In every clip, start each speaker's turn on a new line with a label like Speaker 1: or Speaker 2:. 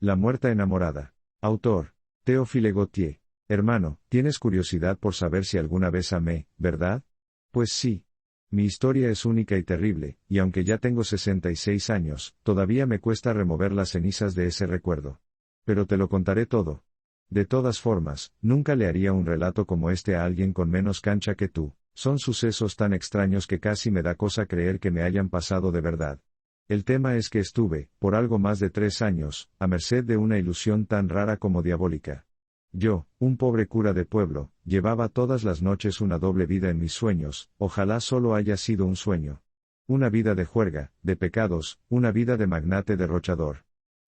Speaker 1: La muerta enamorada. Autor: Théophile Gautier. Hermano, tienes curiosidad por saber si alguna vez amé, ¿verdad? Pues sí. Mi historia es única y terrible, y aunque ya tengo 66 años, todavía me cuesta remover las cenizas de ese recuerdo. Pero te lo contaré todo. De todas formas, nunca le haría un relato como este a alguien con menos cancha que tú. Son sucesos tan extraños que casi me da cosa creer que me hayan pasado de verdad. El tema es que estuve, por algo más de 3 años, a merced de una ilusión tan rara como diabólica. Yo, un pobre cura de pueblo, llevaba todas las noches una doble vida en mis sueños, ojalá solo haya sido un sueño. Una vida de juerga, de pecados, una vida de magnate derrochador.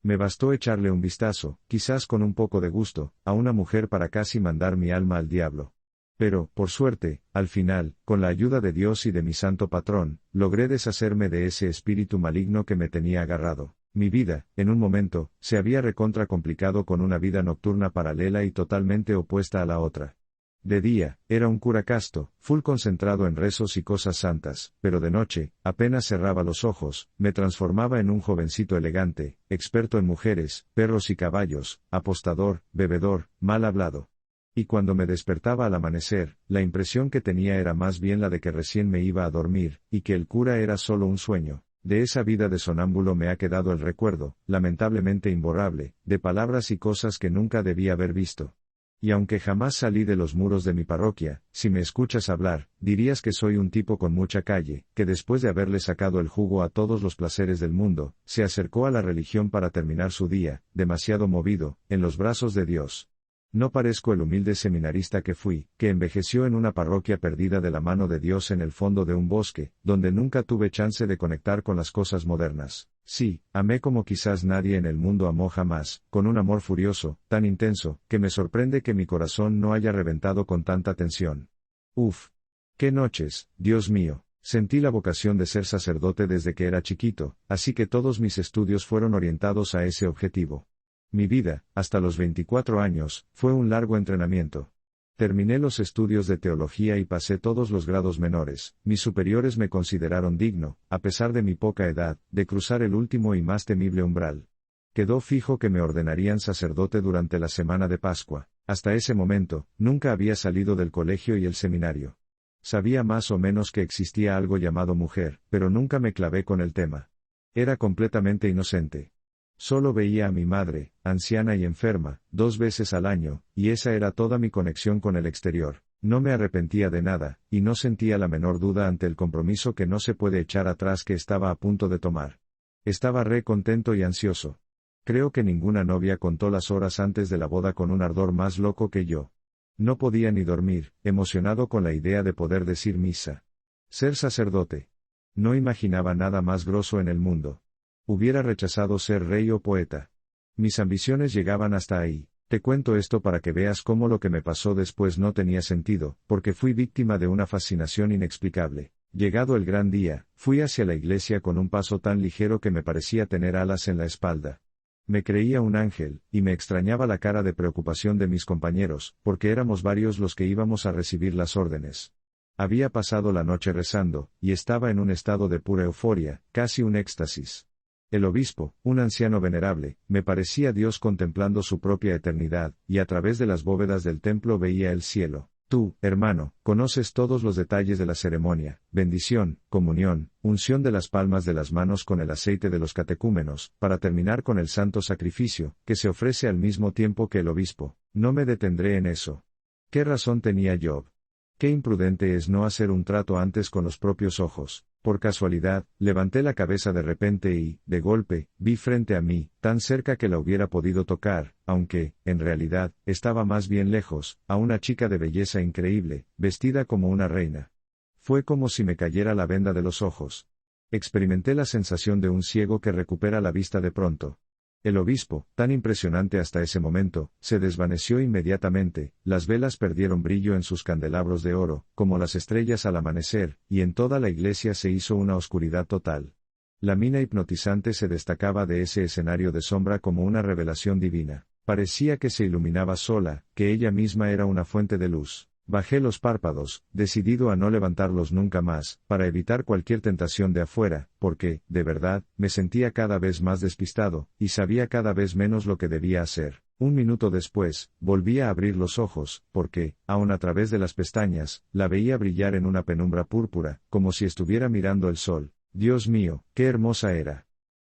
Speaker 1: Me bastó echarle un vistazo, quizás con un poco de gusto, a una mujer para casi mandar mi alma al diablo. Pero, por suerte, al final, con la ayuda de Dios y de mi santo patrón, logré deshacerme de ese espíritu maligno que me tenía agarrado. Mi vida, en un momento, se había recontra complicado con una vida nocturna paralela y totalmente opuesta a la otra. De día, era un cura casto, full concentrado en rezos y cosas santas, pero de noche, apenas cerraba los ojos, me transformaba en un jovencito elegante, experto en mujeres, perros y caballos, apostador, bebedor, mal hablado. Y cuando me despertaba al amanecer, la impresión que tenía era más bien la de que recién me iba a dormir, y que el cura era solo un sueño. De esa vida de sonámbulo me ha quedado el recuerdo, lamentablemente imborrable, de palabras y cosas que nunca debí haber visto. Y aunque jamás salí de los muros de mi parroquia, si me escuchas hablar, dirías que soy un tipo con mucha calle, que después de haberle sacado el jugo a todos los placeres del mundo, se acercó a la religión para terminar su día, demasiado movido, en los brazos de Dios. No parezco el humilde seminarista que fui, que envejeció en una parroquia perdida de la mano de Dios en el fondo de un bosque, donde nunca tuve chance de conectar con las cosas modernas. Sí, amé como quizás nadie en el mundo amó jamás, con un amor furioso, tan intenso, que me sorprende que mi corazón no haya reventado con tanta tensión. Uf. ¡Qué noches, Dios mío! Sentí la vocación de ser sacerdote desde que era chiquito, así que todos mis estudios fueron orientados a ese objetivo. Mi vida, hasta los 24 años, fue un largo entrenamiento. Terminé los estudios de teología y pasé todos los grados menores. Mis superiores me consideraron digno, a pesar de mi poca edad, de cruzar el último y más temible umbral. Quedó fijo que me ordenarían sacerdote durante la semana de Pascua. Hasta ese momento, nunca había salido del colegio y el seminario. Sabía más o menos que existía algo llamado mujer, pero nunca me clavé con el tema. Era completamente inocente. Solo veía a mi madre, anciana y enferma, 2 veces al año, y esa era toda mi conexión con el exterior. No me arrepentía de nada, y no sentía la menor duda ante el compromiso que no se puede echar atrás que estaba a punto de tomar. Estaba re contento y ansioso. Creo que ninguna novia contó las horas antes de la boda con un ardor más loco que yo. No podía ni dormir, emocionado con la idea de poder decir misa. Ser sacerdote. No imaginaba nada más grosso en el mundo. Hubiera rechazado ser rey o poeta. Mis ambiciones llegaban hasta ahí. Te cuento esto para que veas cómo lo que me pasó después no tenía sentido, porque fui víctima de una fascinación inexplicable. Llegado el gran día, fui hacia la iglesia con un paso tan ligero que me parecía tener alas en la espalda. Me creía un ángel, y me extrañaba la cara de preocupación de mis compañeros, porque éramos varios los que íbamos a recibir las órdenes. Había pasado la noche rezando, y estaba en un estado de pura euforia, casi un éxtasis. El obispo, un anciano venerable, me parecía Dios contemplando su propia eternidad, y a través de las bóvedas del templo veía el cielo. Tú, hermano, conoces todos los detalles de la ceremonia: bendición, comunión, unción de las palmas de las manos con el aceite de los catecúmenos, para terminar con el santo sacrificio, que se ofrece al mismo tiempo que el obispo. No me detendré en eso. ¿Qué razón tenía Job? Qué imprudente es no hacer un trato antes con los propios ojos. Por casualidad, levanté la cabeza de repente y, de golpe, vi frente a mí, tan cerca que la hubiera podido tocar, aunque, en realidad, estaba más bien lejos, a una chica de belleza increíble, vestida como una reina. Fue como si me cayera la venda de los ojos. Experimenté la sensación de un ciego que recupera la vista de pronto. El obispo, tan impresionante hasta ese momento, se desvaneció inmediatamente, las velas perdieron brillo en sus candelabros de oro, como las estrellas al amanecer, y en toda la iglesia se hizo una oscuridad total. La mina hipnotizante se destacaba de ese escenario de sombra como una revelación divina. Parecía que se iluminaba sola, que ella misma era una fuente de luz. Bajé los párpados, decidido a no levantarlos nunca más, para evitar cualquier tentación de afuera, porque, de verdad, me sentía cada vez más despistado, y sabía cada vez menos lo que debía hacer. Un minuto después, volví a abrir los ojos, porque, aun a través de las pestañas, la veía brillar en una penumbra púrpura, como si estuviera mirando el sol. Dios mío, qué hermosa era.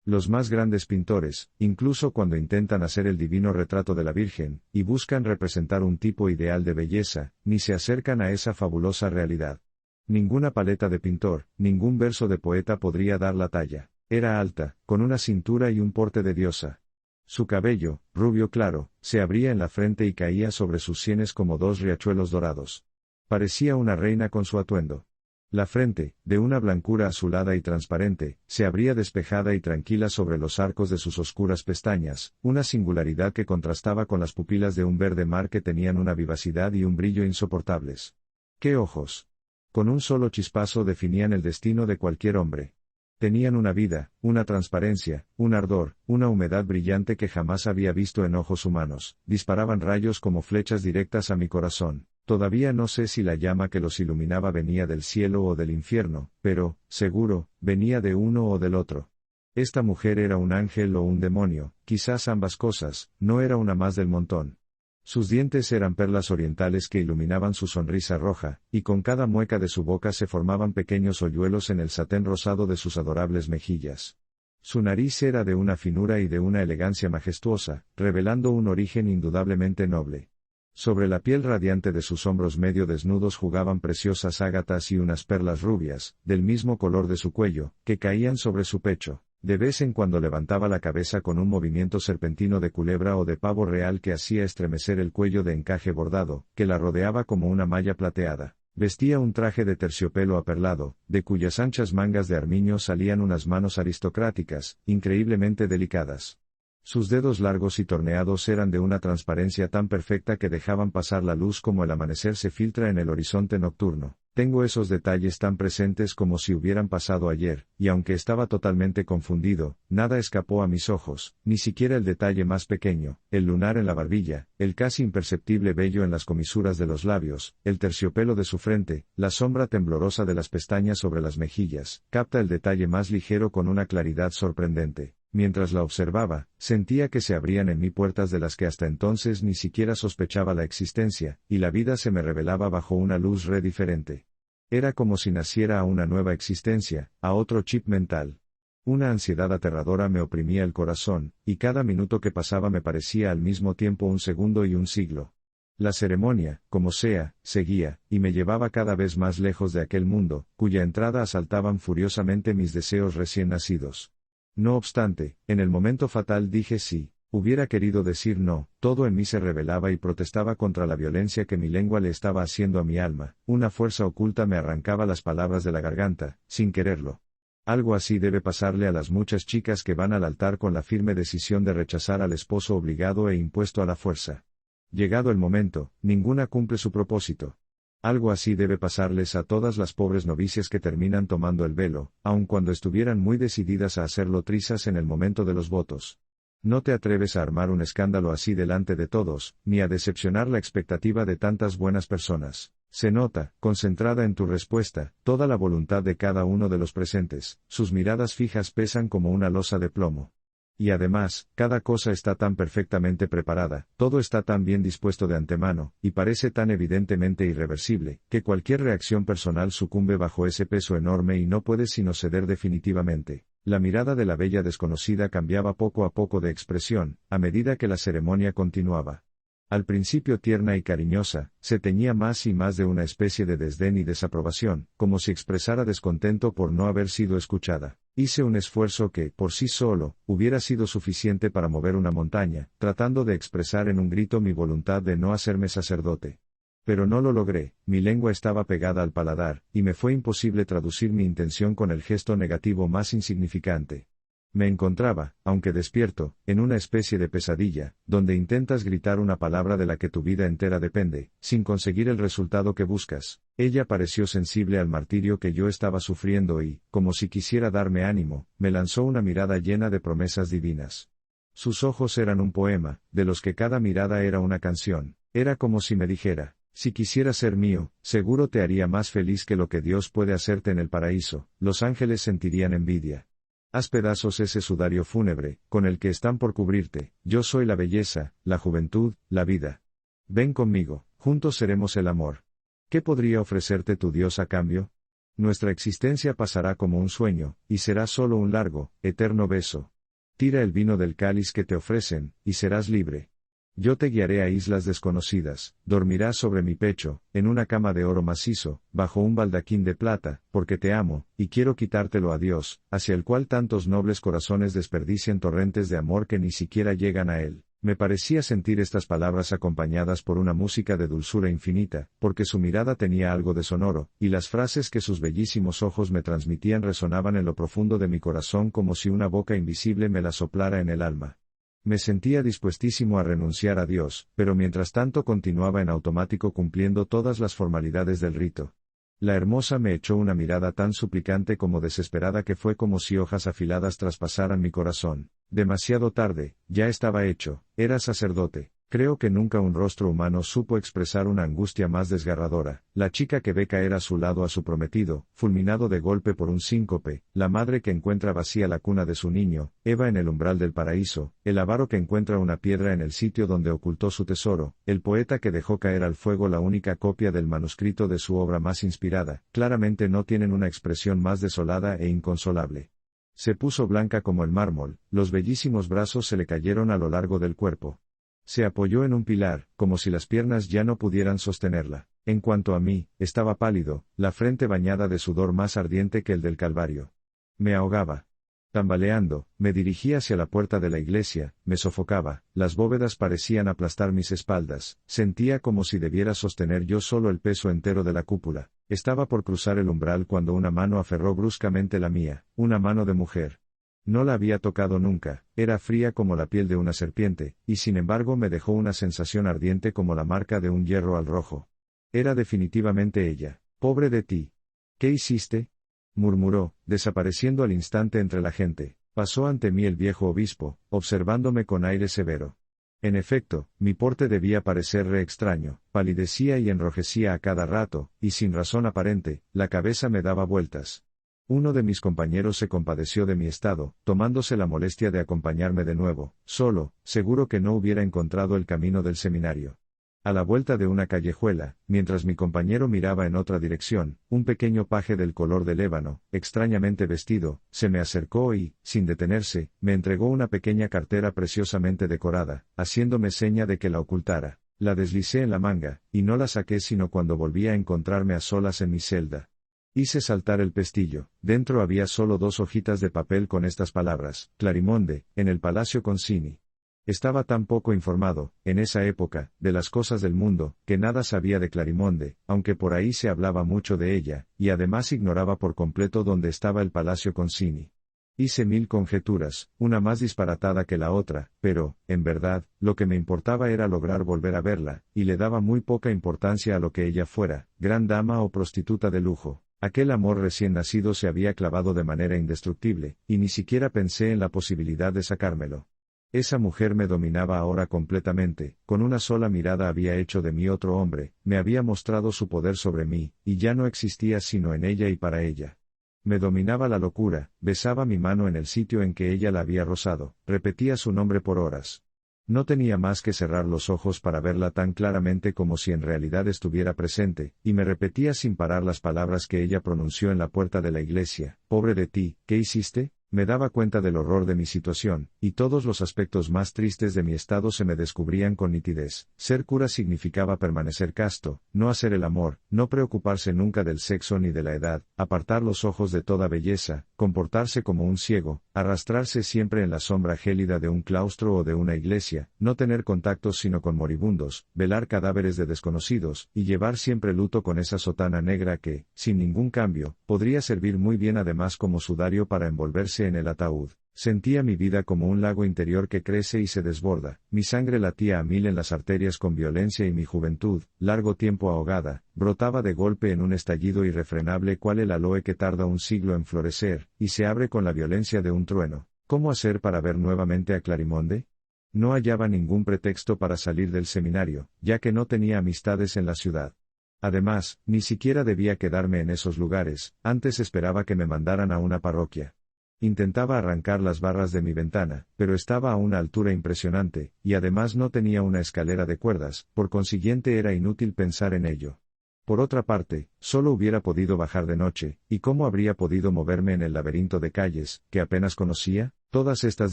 Speaker 1: Los más grandes pintores, incluso cuando intentan hacer el divino retrato de la Virgen, y buscan representar un tipo ideal de belleza, ni se acercan a esa fabulosa realidad. Ninguna paleta de pintor, ningún verso de poeta podría dar la talla. Era alta, con una cintura y un porte de diosa. Su cabello, rubio claro, se abría en la frente y caía sobre sus sienes como dos riachuelos dorados. Parecía una reina con su atuendo. La frente, de una blancura azulada y transparente, se abría despejada y tranquila sobre los arcos de sus oscuras pestañas, una singularidad que contrastaba con las pupilas de un verde mar que tenían una vivacidad y un brillo insoportables. ¡Qué ojos! Con un solo chispazo definían el destino de cualquier hombre. Tenían una vida, una transparencia, un ardor, una humedad brillante que jamás había visto en ojos humanos, disparaban rayos como flechas directas a mi corazón. Todavía no sé si la llama que los iluminaba venía del cielo o del infierno, pero, seguro, venía de uno o del otro. Esta mujer era un ángel o un demonio, quizás ambas cosas, no era una más del montón. Sus dientes eran perlas orientales que iluminaban su sonrisa roja, y con cada mueca de su boca se formaban pequeños hoyuelos en el satén rosado de sus adorables mejillas. Su nariz era de una finura y de una elegancia majestuosa, revelando un origen indudablemente noble. Sobre la piel radiante de sus hombros medio desnudos jugaban preciosas ágatas y unas perlas rubias, del mismo color de su cuello, que caían sobre su pecho. De vez en cuando levantaba la cabeza con un movimiento serpentino de culebra o de pavo real que hacía estremecer el cuello de encaje bordado, que la rodeaba como una malla plateada. Vestía un traje de terciopelo aperlado, de cuyas anchas mangas de armiño salían unas manos aristocráticas, increíblemente delicadas. Sus dedos largos y torneados eran de una transparencia tan perfecta que dejaban pasar la luz como el amanecer se filtra en el horizonte nocturno. Tengo esos detalles tan presentes como si hubieran pasado ayer, y aunque estaba totalmente confundido, nada escapó a mis ojos, ni siquiera el detalle más pequeño, el lunar en la barbilla, el casi imperceptible vello en las comisuras de los labios, el terciopelo de su frente, la sombra temblorosa de las pestañas sobre las mejillas. Capta el detalle más ligero con una claridad sorprendente. Mientras la observaba, sentía que se abrían en mí puertas de las que hasta entonces ni siquiera sospechaba la existencia, y la vida se me revelaba bajo una luz diferente. Era como si naciera a una nueva existencia, a otro chip mental. Una ansiedad aterradora me oprimía el corazón, y cada minuto que pasaba me parecía al mismo tiempo un segundo y un siglo. La ceremonia, como sea, seguía, y me llevaba cada vez más lejos de aquel mundo, cuya entrada asaltaban furiosamente mis deseos recién nacidos. No obstante, en el momento fatal dije sí. Hubiera querido decir no, todo en mí se rebelaba y protestaba contra la violencia que mi lengua le estaba haciendo a mi alma, una fuerza oculta me arrancaba las palabras de la garganta, sin quererlo. Algo así debe pasarle a las muchas chicas que van al altar con la firme decisión de rechazar al esposo obligado e impuesto a la fuerza. Llegado el momento, ninguna cumple su propósito. Algo así debe pasarles a todas las pobres novicias que terminan tomando el velo, aun cuando estuvieran muy decididas a hacerlo trizas en el momento de los votos. No te atreves a armar un escándalo así delante de todos, ni a decepcionar la expectativa de tantas buenas personas. Se nota, concentrada en tu respuesta, toda la voluntad de cada uno de los presentes, sus miradas fijas pesan como una losa de plomo. Y además, cada cosa está tan perfectamente preparada, todo está tan bien dispuesto de antemano, y parece tan evidentemente irreversible, que cualquier reacción personal sucumbe bajo ese peso enorme y no puedes sino ceder definitivamente. La mirada de la bella desconocida cambiaba poco a poco de expresión, a medida que la ceremonia continuaba. Al principio tierna y cariñosa, se teñía más y más de una especie de desdén y desaprobación, como si expresara descontento por no haber sido escuchada. Hice un esfuerzo que, por sí solo, hubiera sido suficiente para mover una montaña, tratando de expresar en un grito mi voluntad de no hacerme sacerdote. Pero no lo logré, mi lengua estaba pegada al paladar, y me fue imposible traducir mi intención con el gesto negativo más insignificante. Me encontraba, aunque despierto, en una especie de pesadilla, donde intentas gritar una palabra de la que tu vida entera depende, sin conseguir el resultado que buscas. Ella pareció sensible al martirio que yo estaba sufriendo y, como si quisiera darme ánimo, me lanzó una mirada llena de promesas divinas. Sus ojos eran un poema, de los que cada mirada era una canción. Era como si me dijera: Si quisieras ser mío, seguro te haría más feliz que lo que Dios puede hacerte en el paraíso, los ángeles sentirían envidia. Haz pedazos ese sudario fúnebre, con el que están por cubrirte, yo soy la belleza, la juventud, la vida. Ven conmigo, juntos seremos el amor. ¿Qué podría ofrecerte tu Dios a cambio? Nuestra existencia pasará como un sueño, y será solo un largo, eterno beso. Tira el vino del cáliz que te ofrecen, y serás libre. Yo te guiaré a islas desconocidas, dormirás sobre mi pecho, en una cama de oro macizo, bajo un baldaquín de plata, porque te amo, y quiero quitártelo a Dios, hacia el cual tantos nobles corazones desperdician torrentes de amor que ni siquiera llegan a él. Me parecía sentir estas palabras acompañadas por una música de dulzura infinita, porque su mirada tenía algo de sonoro, y las frases que sus bellísimos ojos me transmitían resonaban en lo profundo de mi corazón como si una boca invisible me las soplara en el alma. Me sentía dispuestísimo a renunciar a Dios, pero mientras tanto continuaba en automático cumpliendo todas las formalidades del rito. La hermosa me echó una mirada tan suplicante como desesperada que fue como si hojas afiladas traspasaran mi corazón. Demasiado tarde, ya estaba hecho, era sacerdote. Creo que nunca un rostro humano supo expresar una angustia más desgarradora, la chica que ve caer a su lado a su prometido, fulminado de golpe por un síncope, la madre que encuentra vacía la cuna de su niño, Eva en el umbral del paraíso, el avaro que encuentra una piedra en el sitio donde ocultó su tesoro, el poeta que dejó caer al fuego la única copia del manuscrito de su obra más inspirada, claramente no tienen una expresión más desolada e inconsolable. Se puso blanca como el mármol, los bellísimos brazos se le cayeron a lo largo del cuerpo. Se apoyó en un pilar, como si las piernas ya no pudieran sostenerla. En cuanto a mí, estaba pálido, la frente bañada de sudor más ardiente que el del Calvario. Me ahogaba. Tambaleando, me dirigí hacia la puerta de la iglesia, me sofocaba, las bóvedas parecían aplastar mis espaldas, sentía como si debiera sostener yo solo el peso entero de la cúpula. Estaba por cruzar el umbral cuando una mano aferró bruscamente la mía, una mano de mujer. No la había tocado nunca, era fría como la piel de una serpiente, y sin embargo me dejó una sensación ardiente como la marca de un hierro al rojo. Era definitivamente ella. Pobre de ti. ¿Qué hiciste? Murmuró, desapareciendo al instante entre la gente. Pasó ante mí el viejo obispo, observándome con aire severo. En efecto, mi porte debía parecerle extraño, palidecía y enrojecía a cada rato, y sin razón aparente, la cabeza me daba vueltas. Uno de mis compañeros se compadeció de mi estado, tomándose la molestia de acompañarme de nuevo, solo, seguro que no hubiera encontrado el camino del seminario. A la vuelta de una callejuela, mientras mi compañero miraba en otra dirección, un pequeño paje del color del ébano, extrañamente vestido, se me acercó y, sin detenerse, me entregó una pequeña cartera preciosamente decorada, haciéndome seña de que la ocultara. La deslicé en la manga, y no la saqué sino cuando volví a encontrarme a solas en mi celda. Hice saltar el pestillo, dentro había solo 2 hojitas de papel con estas palabras: Clarimonde, en el Palacio Concini. Estaba tan poco informado, en esa época, de las cosas del mundo, que nada sabía de Clarimonde, aunque por ahí se hablaba mucho de ella, y además ignoraba por completo dónde estaba el Palacio Concini. Hice 1000 conjeturas, una más disparatada que la otra, pero, en verdad, lo que me importaba era lograr volver a verla, y le daba muy poca importancia a lo que ella fuera, gran dama o prostituta de lujo. Aquel amor recién nacido se había clavado de manera indestructible, y ni siquiera pensé en la posibilidad de sacármelo. Esa mujer me dominaba ahora completamente, con una sola mirada había hecho de mí otro hombre, me había mostrado su poder sobre mí, y ya no existía sino en ella y para ella. Me dominaba la locura, besaba mi mano en el sitio en que ella la había rozado, repetía su nombre por horas. No tenía más que cerrar los ojos para verla tan claramente como si en realidad estuviera presente, y me repetía sin parar las palabras que ella pronunció en la puerta de la iglesia: Pobre de ti, ¿qué hiciste? Me daba cuenta del horror de mi situación, y todos los aspectos más tristes de mi estado se me descubrían con nitidez. Ser cura significaba permanecer casto, no hacer el amor, no preocuparse nunca del sexo ni de la edad, apartar los ojos de toda belleza, comportarse como un ciego, arrastrarse siempre en la sombra gélida de un claustro o de una iglesia, no tener contactos sino con moribundos, velar cadáveres de desconocidos, y llevar siempre luto con esa sotana negra que, sin ningún cambio, podría servir muy bien además como sudario para envolverse en el ataúd. Sentía mi vida como un lago interior que crece y se desborda, mi sangre latía a 1000 en las arterias con violencia y mi juventud, largo tiempo ahogada, brotaba de golpe en un estallido irrefrenable cual el aloe que tarda un siglo en florecer, y se abre con la violencia de un trueno. ¿Cómo hacer para ver nuevamente a Clarimonde? No hallaba ningún pretexto para salir del seminario, ya que no tenía amistades en la ciudad. Además, ni siquiera debía quedarme en esos lugares, antes esperaba que me mandaran a una parroquia. Intentaba arrancar las barras de mi ventana, pero estaba a una altura impresionante, y además no tenía una escalera de cuerdas, por consiguiente era inútil pensar en ello. Por otra parte, solo hubiera podido bajar de noche, y cómo habría podido moverme en el laberinto de calles, que apenas conocía. Todas estas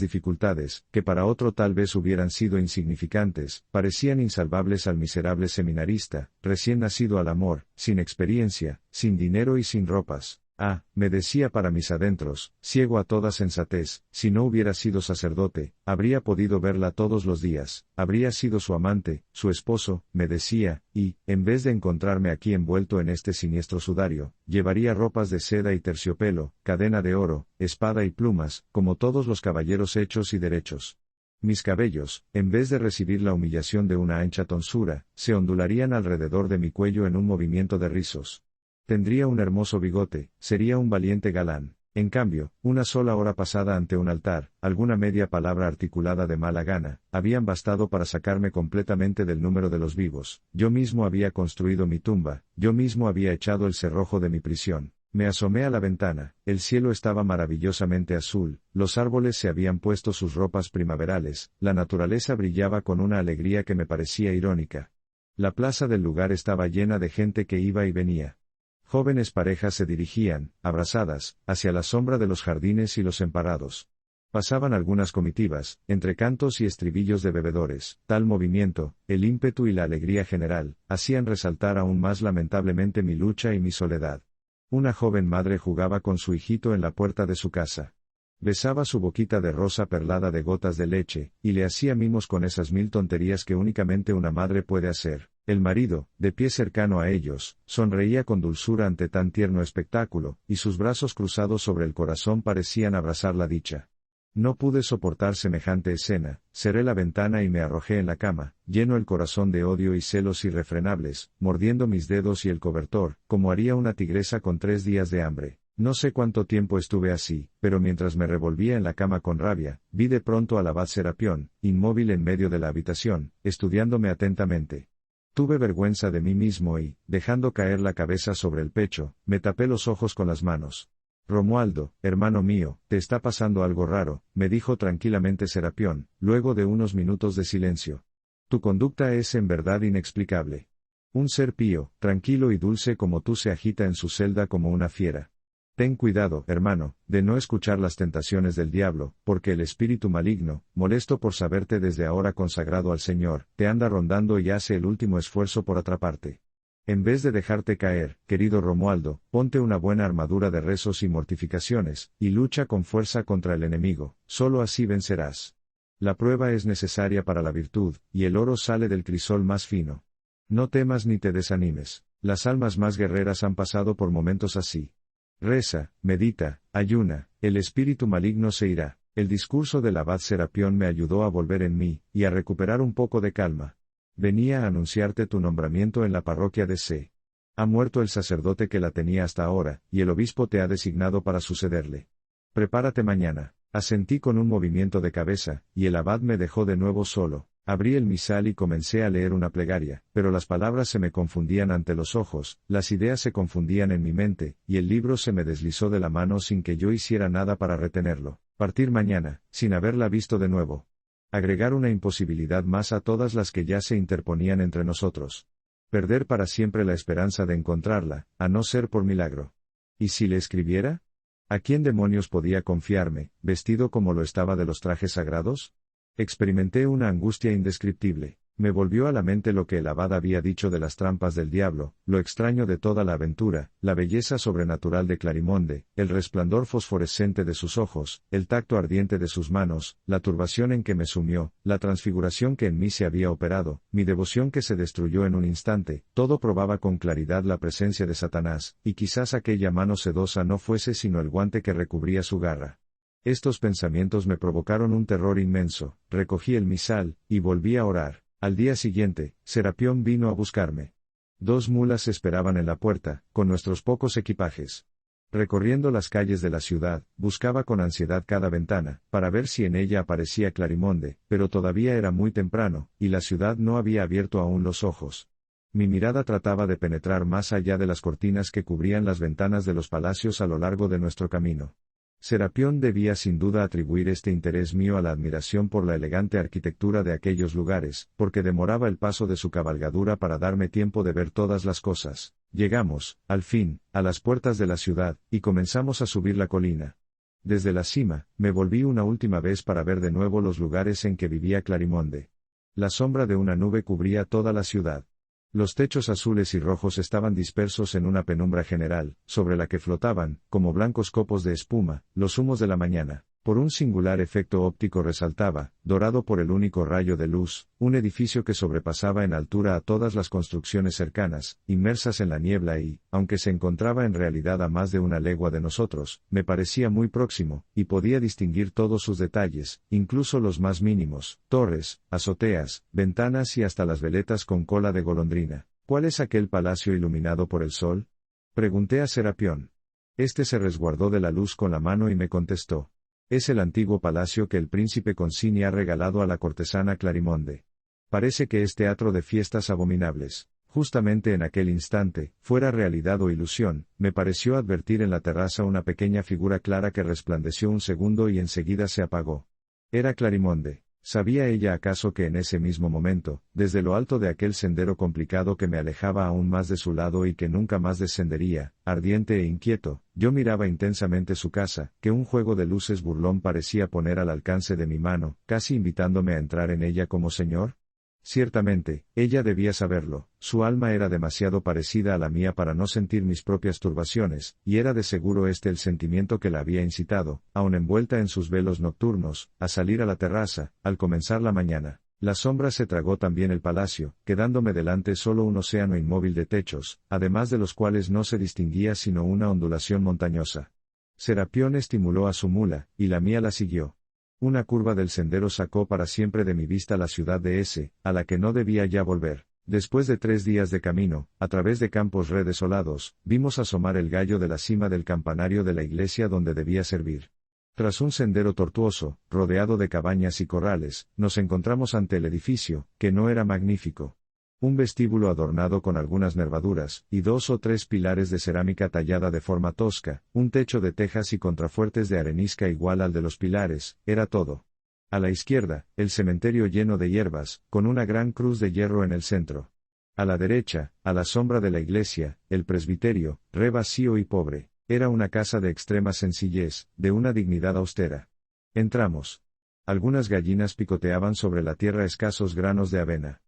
Speaker 1: dificultades, que para otro tal vez hubieran sido insignificantes, parecían insalvables al miserable seminarista, recién nacido al amor, sin experiencia, sin dinero y sin ropas. Ah, me decía para mis adentros, ciego a toda sensatez, si no hubiera sido sacerdote, habría podido verla todos los días, habría sido su amante, su esposo, me decía, y, en vez de encontrarme aquí envuelto en este siniestro sudario, llevaría ropas de seda y terciopelo, cadena de oro, espada y plumas, como todos los caballeros hechos y derechos. Mis cabellos, en vez de recibir la humillación de una ancha tonsura, se ondularían alrededor de mi cuello en un movimiento de rizos. Tendría un hermoso bigote, sería un valiente galán. En cambio, una sola hora pasada ante un altar, alguna media palabra articulada de mala gana, habían bastado para sacarme completamente del número de los vivos. Yo mismo había construido mi tumba, yo mismo había echado el cerrojo de mi prisión. Me asomé a la ventana, el cielo estaba maravillosamente azul, los árboles se habían puesto sus ropas primaverales, la naturaleza brillaba con una alegría que me parecía irónica. La plaza del lugar estaba llena de gente que iba y venía. Jóvenes parejas se dirigían, abrazadas, hacia la sombra de los jardines y los emparados. Pasaban algunas comitivas, entre cantos y estribillos de bebedores. Tal movimiento, el ímpetu y la alegría general, hacían resaltar aún más lamentablemente mi lucha y mi soledad. Una joven madre jugaba con su hijito en la puerta de su casa. Besaba su boquita de rosa perlada de gotas de leche, y le hacía mimos con esas mil tonterías que únicamente una madre puede hacer. El marido, de pie cercano a ellos, sonreía con dulzura ante tan tierno espectáculo, y sus brazos cruzados sobre el corazón parecían abrazar la dicha. No pude soportar semejante escena, cerré la ventana y me arrojé en la cama, lleno el corazón de odio y celos irrefrenables, mordiendo mis dedos y el cobertor, como haría una tigresa con 3 días de hambre. No sé cuánto tiempo estuve así, pero mientras me revolvía en la cama con rabia, vi de pronto al abad Serapión, inmóvil en medio de la habitación, estudiándome atentamente. Tuve vergüenza de mí mismo y, dejando caer la cabeza sobre el pecho, me tapé los ojos con las manos. Romualdo, hermano mío, te está pasando algo raro, me dijo tranquilamente Serapión, luego de unos minutos de silencio. Tu conducta es en verdad inexplicable. Un ser pío, tranquilo y dulce como tú se agita en su celda como una fiera. Ten cuidado, hermano, de no escuchar las tentaciones del diablo, porque el espíritu maligno, molesto por saberte desde ahora consagrado al Señor, te anda rondando y hace el último esfuerzo por atraparte. En vez de dejarte caer, querido Romualdo, ponte una buena armadura de rezos y mortificaciones, y lucha con fuerza contra el enemigo, solo así vencerás. La prueba es necesaria para la virtud, y el oro sale del crisol más fino. No temas ni te desanimes, las almas más guerreras han pasado por momentos así. Reza, medita, ayuna, el espíritu maligno se irá. El discurso del abad Serapión me ayudó a volver en mí, y a recuperar un poco de calma. Venía a anunciarte tu nombramiento en la parroquia de C. Ha muerto el sacerdote que la tenía hasta ahora, y el obispo te ha designado para sucederle. Prepárate mañana. Asentí con un movimiento de cabeza, y el abad me dejó de nuevo solo. Abrí el misal y comencé a leer una plegaria, pero las palabras se me confundían ante los ojos, las ideas se confundían en mi mente, y el libro se me deslizó de la mano sin que yo hiciera nada para retenerlo. Partir mañana, sin haberla visto de nuevo. Agregar una imposibilidad más a todas las que ya se interponían entre nosotros. Perder para siempre la esperanza de encontrarla, a no ser por milagro. ¿Y si le escribiera? ¿A quién demonios podía confiarme, vestido como lo estaba de los trajes sagrados? Experimenté una angustia indescriptible. Me volvió a la mente lo que el abad había dicho de las trampas del diablo, lo extraño de toda la aventura, la belleza sobrenatural de Clarimonde, el resplandor fosforescente de sus ojos, el tacto ardiente de sus manos, la turbación en que me sumió, la transfiguración que en mí se había operado, mi devoción que se destruyó en un instante, todo probaba con claridad la presencia de Satanás, y quizás aquella mano sedosa no fuese sino el guante que recubría su garra. Estos pensamientos me provocaron un terror inmenso, recogí el misal, y volví a orar. Al día siguiente, Serapión vino a buscarme. 2 mulas esperaban en la puerta, con nuestros pocos equipajes. Recorriendo las calles de la ciudad, buscaba con ansiedad cada ventana, para ver si en ella aparecía Clarimonde, pero todavía era muy temprano, y la ciudad no había abierto aún los ojos. Mi mirada trataba de penetrar más allá de las cortinas que cubrían las ventanas de los palacios a lo largo de nuestro camino. Serapión debía sin duda atribuir este interés mío a la admiración por la elegante arquitectura de aquellos lugares, porque demoraba el paso de su cabalgadura para darme tiempo de ver todas las cosas. Llegamos, al fin, a las puertas de la ciudad, y comenzamos a subir la colina. Desde la cima, me volví una última vez para ver de nuevo los lugares en que vivía Clarimonde. La sombra de una nube cubría toda la ciudad. Los techos azules y rojos estaban dispersos en una penumbra general, sobre la que flotaban, como blancos copos de espuma, los humos de la mañana. Por un singular efecto óptico resaltaba, dorado por el único rayo de luz, un edificio que sobrepasaba en altura a todas las construcciones cercanas, inmersas en la niebla y, aunque se encontraba en realidad a más de una legua de nosotros, me parecía muy próximo, y podía distinguir todos sus detalles, incluso los más mínimos, torres, azoteas, ventanas y hasta las veletas con cola de golondrina. ¿Cuál es aquel palacio iluminado por el sol? Pregunté a Serapión. Este se resguardó de la luz con la mano y me contestó. Es el antiguo palacio que el príncipe Concini ha regalado a la cortesana Clarimonde. Parece que es teatro de fiestas abominables. Justamente en aquel instante, fuera realidad o ilusión, me pareció advertir en la terraza una pequeña figura clara que resplandeció un segundo y enseguida se apagó. Era Clarimonde. ¿Sabía ella acaso que en ese mismo momento, desde lo alto de aquel sendero complicado que me alejaba aún más de su lado y que nunca más descendería, ardiente e inquieto, yo miraba intensamente su casa, que un juego de luces burlón parecía poner al alcance de mi mano, casi invitándome a entrar en ella como señor? Ciertamente, ella debía saberlo, su alma era demasiado parecida a la mía para no sentir mis propias turbaciones, y era de seguro este el sentimiento que la había incitado, aun envuelta en sus velos nocturnos, a salir a la terraza, al comenzar la mañana. La sombra se tragó también el palacio, quedándome delante solo un océano inmóvil de techos, además de los cuales no se distinguía sino una ondulación montañosa. Serapión estimuló a su mula, y la mía la siguió. Una curva del sendero sacó para siempre de mi vista la ciudad de S, a la que no debía ya volver. Después de 3 días de camino, a través de campos redesolados, vimos asomar el gallo de la cima del campanario de la iglesia donde debía servir. Tras un sendero tortuoso, rodeado de cabañas y corrales, nos encontramos ante el edificio, que no era magnífico. Un vestíbulo adornado con algunas nervaduras, y 2 o 3 pilares de cerámica tallada de forma tosca, un techo de tejas y contrafuertes de arenisca igual al de los pilares, era todo. A la izquierda, el cementerio lleno de hierbas, con una gran cruz de hierro en el centro. A la derecha, a la sombra de la iglesia, el presbiterio, re vacío y pobre. Era una casa de extrema sencillez, de una dignidad austera. Entramos. Algunas gallinas picoteaban sobre la tierra escasos granos de avena.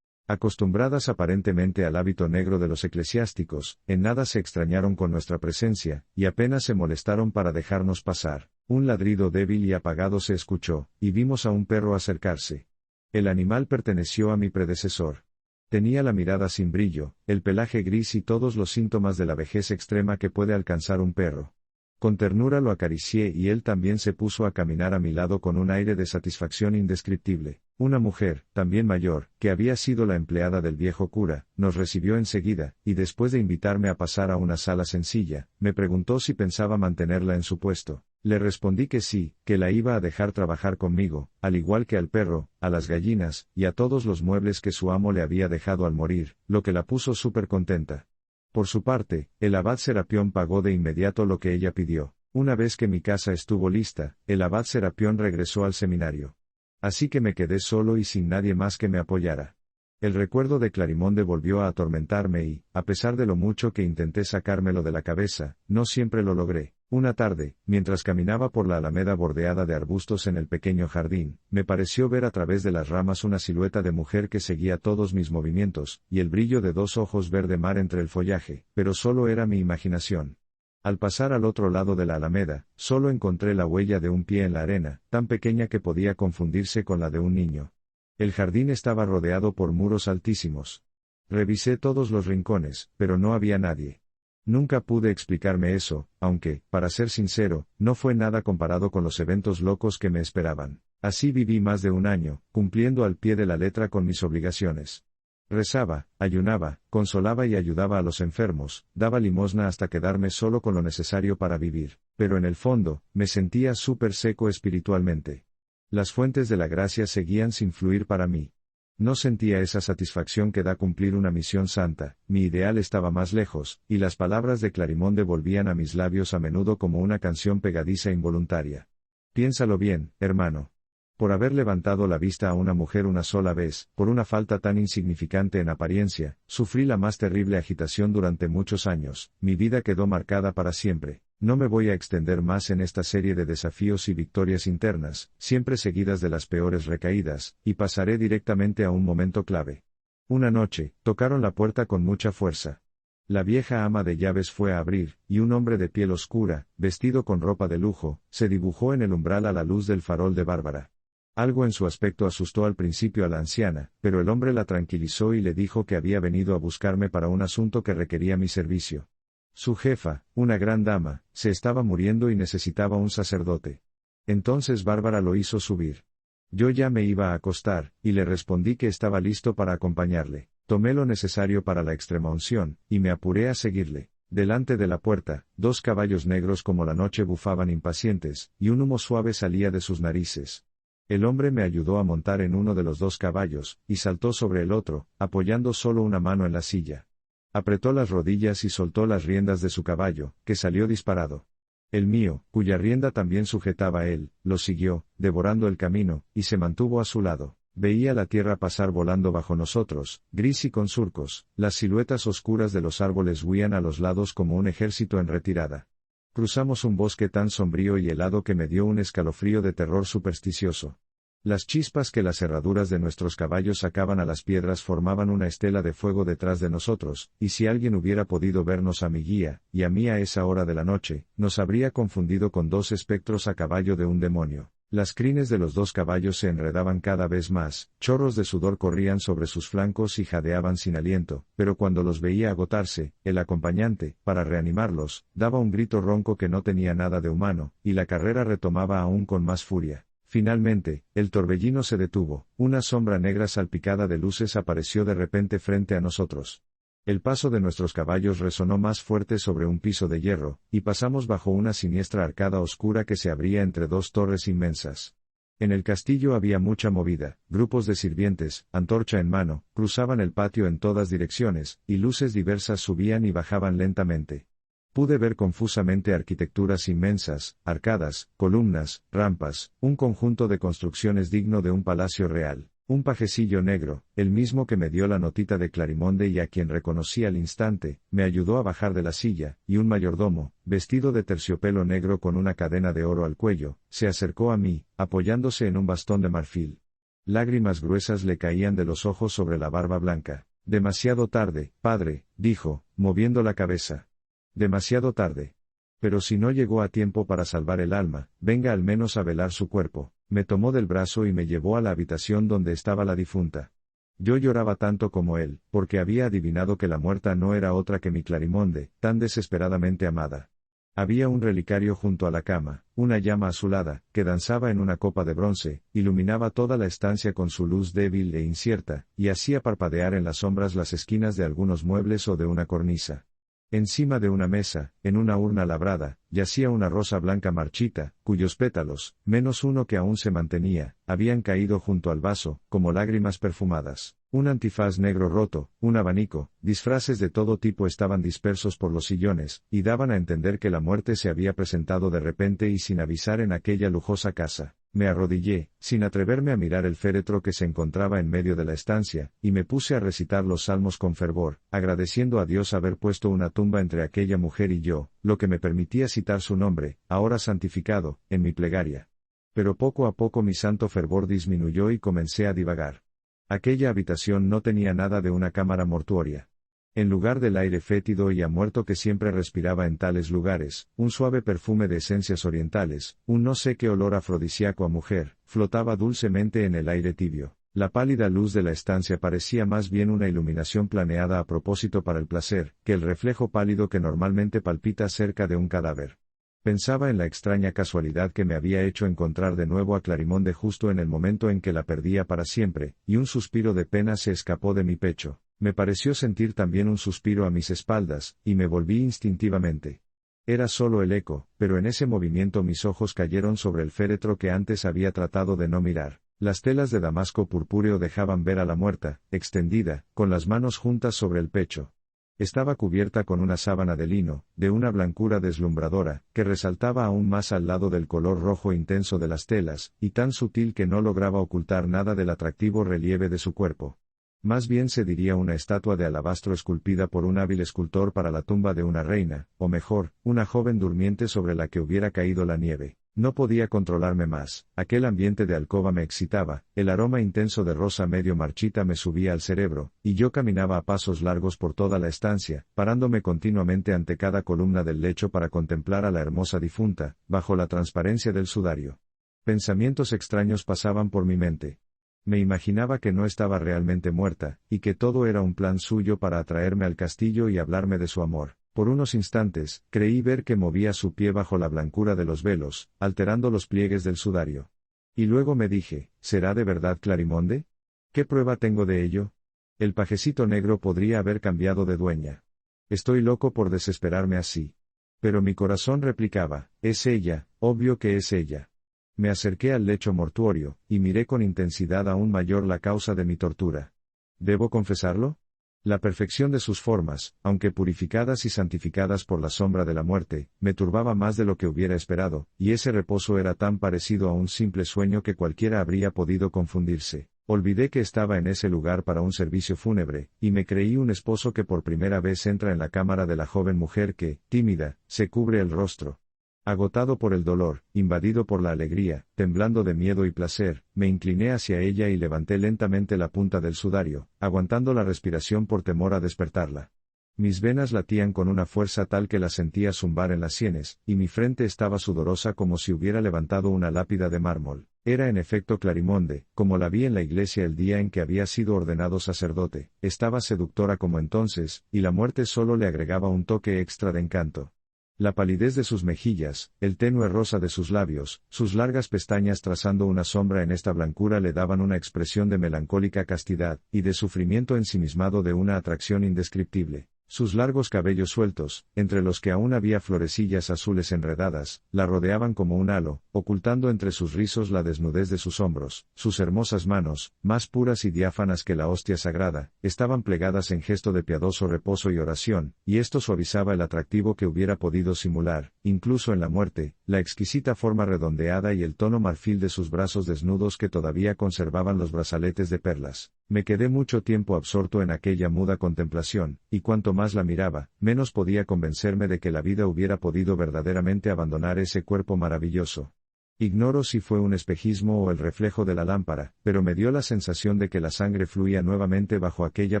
Speaker 1: Acostumbradas aparentemente al hábito negro de los eclesiásticos, en nada se extrañaron con nuestra presencia, y apenas se molestaron para dejarnos pasar. Un ladrido débil y apagado se escuchó, y vimos a un perro acercarse. El animal perteneció a mi predecesor. Tenía la mirada sin brillo, el pelaje gris y todos los síntomas de la vejez extrema que puede alcanzar un perro. Con ternura lo acaricié y él también se puso a caminar a mi lado con un aire de satisfacción indescriptible. Una mujer, también mayor, que había sido la empleada del viejo cura, nos recibió enseguida, y después de invitarme a pasar a una sala sencilla, me preguntó si pensaba mantenerla en su puesto. Le respondí que sí, que la iba a dejar trabajar conmigo, al igual que al perro, a las gallinas, y a todos los muebles que su amo le había dejado al morir, lo que la puso súper contenta. Por su parte, el abad Serapión pagó de inmediato lo que ella pidió. Una vez que mi casa estuvo lista, el abad Serapión regresó al seminario. Así que me quedé solo y sin nadie más que me apoyara. El recuerdo de Clarimonde volvió a atormentarme y, a pesar de lo mucho que intenté sacármelo de la cabeza, no siempre lo logré. Una tarde, mientras caminaba por la alameda bordeada de arbustos en el pequeño jardín, me pareció ver a través de las ramas una silueta de mujer que seguía todos mis movimientos, y el brillo de 2 ojos verde mar entre el follaje, pero solo era mi imaginación. Al pasar al otro lado de la alameda, solo encontré la huella de un pie en la arena, tan pequeña que podía confundirse con la de un niño. El jardín estaba rodeado por muros altísimos. Revisé todos los rincones, pero no había nadie. Nunca pude explicarme eso, aunque, para ser sincero, no fue nada comparado con los eventos locos que me esperaban. Así viví más de un año, cumpliendo al pie de la letra con mis obligaciones. Rezaba, ayunaba, consolaba y ayudaba a los enfermos, daba limosna hasta quedarme solo con lo necesario para vivir, pero en el fondo, me sentía súper seco espiritualmente. Las fuentes de la gracia seguían sin fluir para mí. No sentía esa satisfacción que da cumplir una misión santa, mi ideal estaba más lejos, y las palabras de Clarimonde volvían a mis labios a menudo como una canción pegadiza involuntaria. Piénsalo bien, hermano. Por haber levantado la vista a una mujer una sola vez, por una falta tan insignificante en apariencia, sufrí la más terrible agitación durante muchos años, mi vida quedó marcada para siempre. No me voy a extender más en esta serie de desafíos y victorias internas, siempre seguidas de las peores recaídas, y pasaré directamente a un momento clave. Una noche, tocaron la puerta con mucha fuerza. La vieja ama de llaves fue a abrir, y un hombre de piel oscura, vestido con ropa de lujo, se dibujó en el umbral a la luz del farol de Bárbara. Algo en su aspecto asustó al principio a la anciana, pero el hombre la tranquilizó y le dijo que había venido a buscarme para un asunto que requería mi servicio. Su jefa, una gran dama, se estaba muriendo y necesitaba un sacerdote. Entonces Bárbara lo hizo subir. Yo ya me iba a acostar, y le respondí que estaba listo para acompañarle. Tomé lo necesario para la extremaunción, y me apuré a seguirle. Delante de la puerta, 2 caballos negros como la noche bufaban impacientes, y un humo suave salía de sus narices. El hombre me ayudó a montar en uno de los 2 caballos, y saltó sobre el otro, apoyando solo una mano en la silla. Apretó las rodillas y soltó las riendas de su caballo, que salió disparado. El mío, cuya rienda también sujetaba él, lo siguió, devorando el camino, y se mantuvo a su lado. Veía la tierra pasar volando bajo nosotros, gris y con surcos, las siluetas oscuras de los árboles huían a los lados como un ejército en retirada. Cruzamos un bosque tan sombrío y helado que me dio un escalofrío de terror supersticioso. Las chispas que las herraduras de nuestros caballos sacaban a las piedras formaban una estela de fuego detrás de nosotros, y si alguien hubiera podido vernos a mi guía, y a mí a esa hora de la noche, nos habría confundido con 2 espectros a caballo de un demonio. Las crines de los 2 caballos se enredaban cada vez más, chorros de sudor corrían sobre sus flancos y jadeaban sin aliento, pero cuando los veía agotarse, el acompañante, para reanimarlos, daba un grito ronco que no tenía nada de humano, y la carrera retomaba aún con más furia. Finalmente, el torbellino se detuvo, una sombra negra salpicada de luces apareció de repente frente a nosotros. El paso de nuestros caballos resonó más fuerte sobre un piso de hierro, y pasamos bajo una siniestra arcada oscura que se abría entre 2 torres inmensas. En el castillo había mucha movida, grupos de sirvientes, antorcha en mano, cruzaban el patio en todas direcciones, y luces diversas subían y bajaban lentamente. Pude ver confusamente arquitecturas inmensas, arcadas, columnas, rampas, un conjunto de construcciones digno de un palacio real. Un pajecillo negro, el mismo que me dio la notita de Clarimonde y a quien reconocí al instante, me ayudó a bajar de la silla, y un mayordomo, vestido de terciopelo negro con una cadena de oro al cuello, se acercó a mí, apoyándose en un bastón de marfil. Lágrimas gruesas le caían de los ojos sobre la barba blanca. Demasiado tarde, padre, dijo, moviendo la cabeza. Demasiado tarde. Pero si no llegó a tiempo para salvar el alma, venga al menos a velar su cuerpo. Me tomó del brazo y me llevó a la habitación donde estaba la difunta. Yo lloraba tanto como él, porque había adivinado que la muerta no era otra que mi Clarimonde, tan desesperadamente amada. Había un relicario junto a la cama, una llama azulada, que danzaba en una copa de bronce, iluminaba toda la estancia con su luz débil e incierta, y hacía parpadear en las sombras las esquinas de algunos muebles o de una cornisa. Encima de una mesa, en una urna labrada, yacía una rosa blanca marchita, cuyos pétalos, menos uno que aún se mantenía, habían caído junto al vaso, como lágrimas perfumadas. Un antifaz negro roto, un abanico, disfraces de todo tipo estaban dispersos por los sillones, y daban a entender que la muerte se había presentado de repente y sin avisar en aquella lujosa casa. Me arrodillé, sin atreverme a mirar el féretro que se encontraba en medio de la estancia, y me puse a recitar los salmos con fervor, agradeciendo a Dios haber puesto una tumba entre aquella mujer y yo, lo que me permitía citar su nombre, ahora santificado, en mi plegaria. Pero poco a poco mi santo fervor disminuyó y comencé a divagar. Aquella habitación no tenía nada de una cámara mortuoria. En lugar del aire fétido y a muerto que siempre respiraba en tales lugares, un suave perfume de esencias orientales, un no sé qué olor afrodisíaco a mujer, flotaba dulcemente en el aire tibio. La pálida luz de la estancia parecía más bien una iluminación planeada a propósito para el placer, que el reflejo pálido que normalmente palpita cerca de un cadáver. Pensaba en la extraña casualidad que me había hecho encontrar de nuevo a Clarimonde justo en el momento en que la perdía para siempre, y un suspiro de pena se escapó de mi pecho. Me pareció sentir también un suspiro a mis espaldas, y me volví instintivamente. Era solo el eco, pero en ese movimiento mis ojos cayeron sobre el féretro que antes había tratado de no mirar. Las telas de damasco purpúreo dejaban ver a la muerta, extendida, con las manos juntas sobre el pecho. Estaba cubierta con una sábana de lino, de una blancura deslumbradora, que resaltaba aún más al lado del color rojo intenso de las telas, y tan sutil que no lograba ocultar nada del atractivo relieve de su cuerpo. Más bien se diría una estatua de alabastro esculpida por un hábil escultor para la tumba de una reina, o mejor, una joven durmiente sobre la que hubiera caído la nieve. No podía controlarme más, aquel ambiente de alcoba me excitaba, el aroma intenso de rosa medio marchita me subía al cerebro, y yo caminaba a pasos largos por toda la estancia, parándome continuamente ante cada columna del lecho para contemplar a la hermosa difunta, bajo la transparencia del sudario. Pensamientos extraños pasaban por mi mente. Me imaginaba que no estaba realmente muerta, y que todo era un plan suyo para atraerme al castillo y hablarme de su amor. Por unos instantes, creí ver que movía su pie bajo la blancura de los velos, alterando los pliegues del sudario. Y luego me dije, ¿será de verdad Clarimonde? ¿Qué prueba tengo de ello? El pajecito negro podría haber cambiado de dueña. Estoy loco por desesperarme así. Pero mi corazón replicaba, es ella, obvio que es ella. Me acerqué al lecho mortuorio, y miré con intensidad aún mayor la causa de mi tortura. ¿Debo confesarlo? La perfección de sus formas, aunque purificadas y santificadas por la sombra de la muerte, me turbaba más de lo que hubiera esperado, y ese reposo era tan parecido a un simple sueño que cualquiera habría podido confundirse. Olvidé que estaba en ese lugar para un servicio fúnebre, y me creí un esposo que por primera vez entra en la cámara de la joven mujer que, tímida, se cubre el rostro. Agotado por el dolor, invadido por la alegría, temblando de miedo y placer, me incliné hacia ella y levanté lentamente la punta del sudario, aguantando la respiración por temor a despertarla. Mis venas latían con una fuerza tal que la sentía zumbar en las sienes, y mi frente estaba sudorosa como si hubiera levantado una lápida de mármol. Era en efecto Clarimonde, como la vi en la iglesia el día en que había sido ordenado sacerdote. Estaba seductora como entonces, y la muerte solo le agregaba un toque extra de encanto. La palidez de sus mejillas, el tenue rosa de sus labios, sus largas pestañas trazando una sombra en esta blancura le daban una expresión de melancólica castidad, y de sufrimiento ensimismado de una atracción indescriptible. Sus largos cabellos sueltos, entre los que aún había florecillas azules enredadas, la rodeaban como un halo, ocultando entre sus rizos la desnudez de sus hombros. Sus hermosas manos, más puras y diáfanas que la hostia sagrada, estaban plegadas en gesto de piadoso reposo y oración, y esto suavizaba el atractivo que hubiera podido simular, incluso en la muerte, la exquisita forma redondeada y el tono marfil de sus brazos desnudos que todavía conservaban los brazaletes de perlas. Me quedé mucho tiempo absorto en aquella muda contemplación, y cuanto más la miraba, menos podía convencerme de que la vida hubiera podido verdaderamente abandonar ese cuerpo maravilloso. Ignoro si fue un espejismo o el reflejo de la lámpara, pero me dio la sensación de que la sangre fluía nuevamente bajo aquella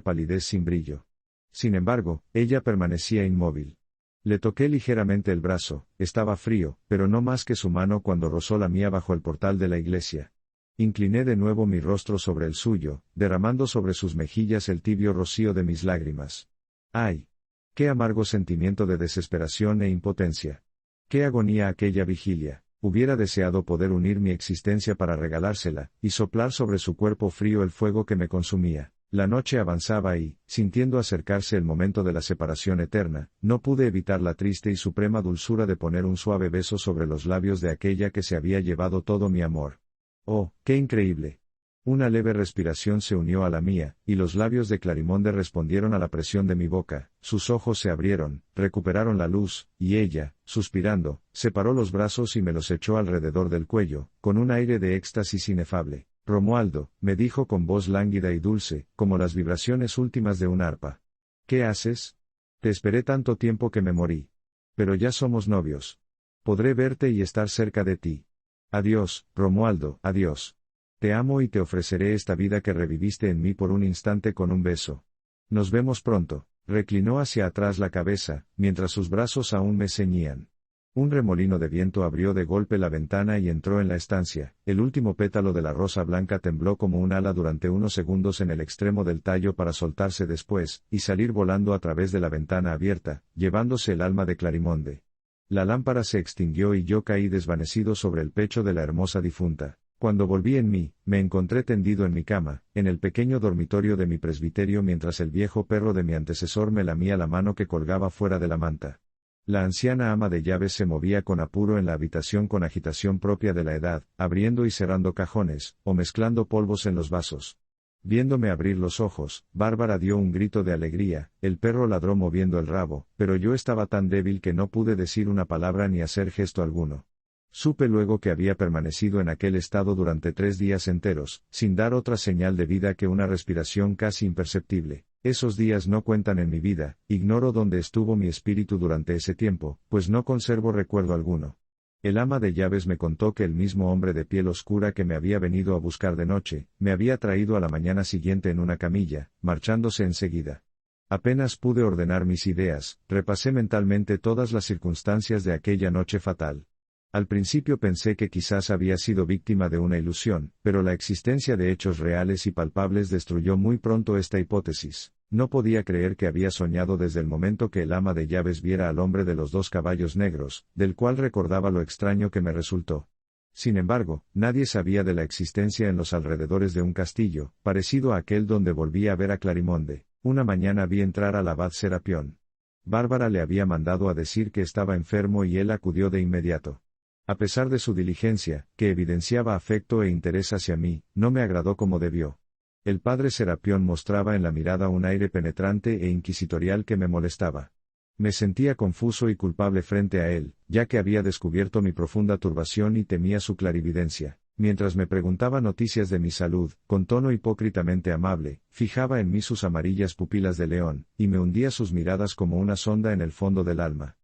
Speaker 1: palidez sin brillo. Sin embargo, ella permanecía inmóvil. Le toqué ligeramente el brazo, estaba frío, pero no más que su mano cuando rozó la mía bajo el portal de la iglesia. Incliné de nuevo mi rostro sobre el suyo, derramando sobre sus mejillas el tibio rocío de mis lágrimas. ¡Ay! ¡Qué amargo sentimiento de desesperación e impotencia! ¡Qué agonía aquella vigilia! Hubiera deseado poder unir mi existencia para regalársela, y soplar sobre su cuerpo frío el fuego que me consumía. La noche avanzaba y, sintiendo acercarse el momento de la separación eterna, no pude evitar la triste y suprema dulzura de poner un suave beso sobre los labios de aquella que se había llevado todo mi amor. ¡Oh, qué increíble! Una leve respiración se unió a la mía, y los labios de Clarimonde respondieron a la presión de mi boca. Sus ojos se abrieron, recuperaron la luz, y ella, suspirando, separó los brazos y me los echó alrededor del cuello, con un aire de éxtasis inefable. Romualdo, me dijo con voz lánguida y dulce, como las vibraciones últimas de un arpa. ¿Qué haces? Te esperé tanto tiempo que me morí. Pero ya somos novios. Podré verte y estar cerca de ti. Adiós, Romualdo, adiós. Te amo y te ofreceré esta vida que reviviste en mí por un instante con un beso. Nos vemos pronto. Reclinó hacia atrás la cabeza, mientras sus brazos aún me ceñían. Un remolino de viento abrió de golpe la ventana y entró en la estancia. El último pétalo de la rosa blanca tembló como un ala durante unos segundos en el extremo del tallo para soltarse después, y salir volando a través de la ventana abierta, llevándose el alma de Clarimonde. La lámpara se extinguió y yo caí desvanecido sobre el pecho de la hermosa difunta. Cuando volví en mí, me encontré tendido en mi cama, en el pequeño dormitorio de mi presbiterio mientras el viejo perro de mi antecesor me lamía la mano que colgaba fuera de la manta. La anciana ama de llaves se movía con apuro en la habitación con agitación propia de la edad, abriendo y cerrando cajones, o mezclando polvos en los vasos. Viéndome abrir los ojos, Bárbara dio un grito de alegría, el perro ladró moviendo el rabo, pero yo estaba tan débil que no pude decir una palabra ni hacer gesto alguno. Supe luego que había permanecido en aquel estado durante 3 días enteros, sin dar otra señal de vida que una respiración casi imperceptible. Esos días no cuentan en mi vida, ignoro dónde estuvo mi espíritu durante ese tiempo, pues no conservo recuerdo alguno. El ama de llaves me contó que el mismo hombre de piel oscura que me había venido a buscar de noche, me había traído a la mañana siguiente en una camilla, marchándose enseguida. Apenas pude ordenar mis ideas, repasé mentalmente todas las circunstancias de aquella noche fatal. Al principio pensé que quizás había sido víctima de una ilusión, pero la existencia de hechos reales y palpables destruyó muy pronto esta hipótesis. No podía creer que había soñado desde el momento que el ama de llaves viera al hombre de los 2 caballos negros, del cual recordaba lo extraño que me resultó. Sin embargo, nadie sabía de la existencia en los alrededores de un castillo, parecido a aquel donde volví a ver a Clarimonde. Una mañana vi entrar al abad Serapión. Bárbara le había mandado a decir que estaba enfermo y él acudió de inmediato. A pesar de su diligencia, que evidenciaba afecto e interés hacia mí, no me agradó como debió. El padre Serapión mostraba en la mirada un aire penetrante e inquisitorial que me molestaba. Me sentía confuso y culpable frente a él, ya que había descubierto mi profunda turbación y temía su clarividencia. Mientras me preguntaba noticias de mi salud, con tono hipócritamente amable, fijaba en mí sus amarillas pupilas de león, y me hundía sus miradas como una sonda en el fondo del alma.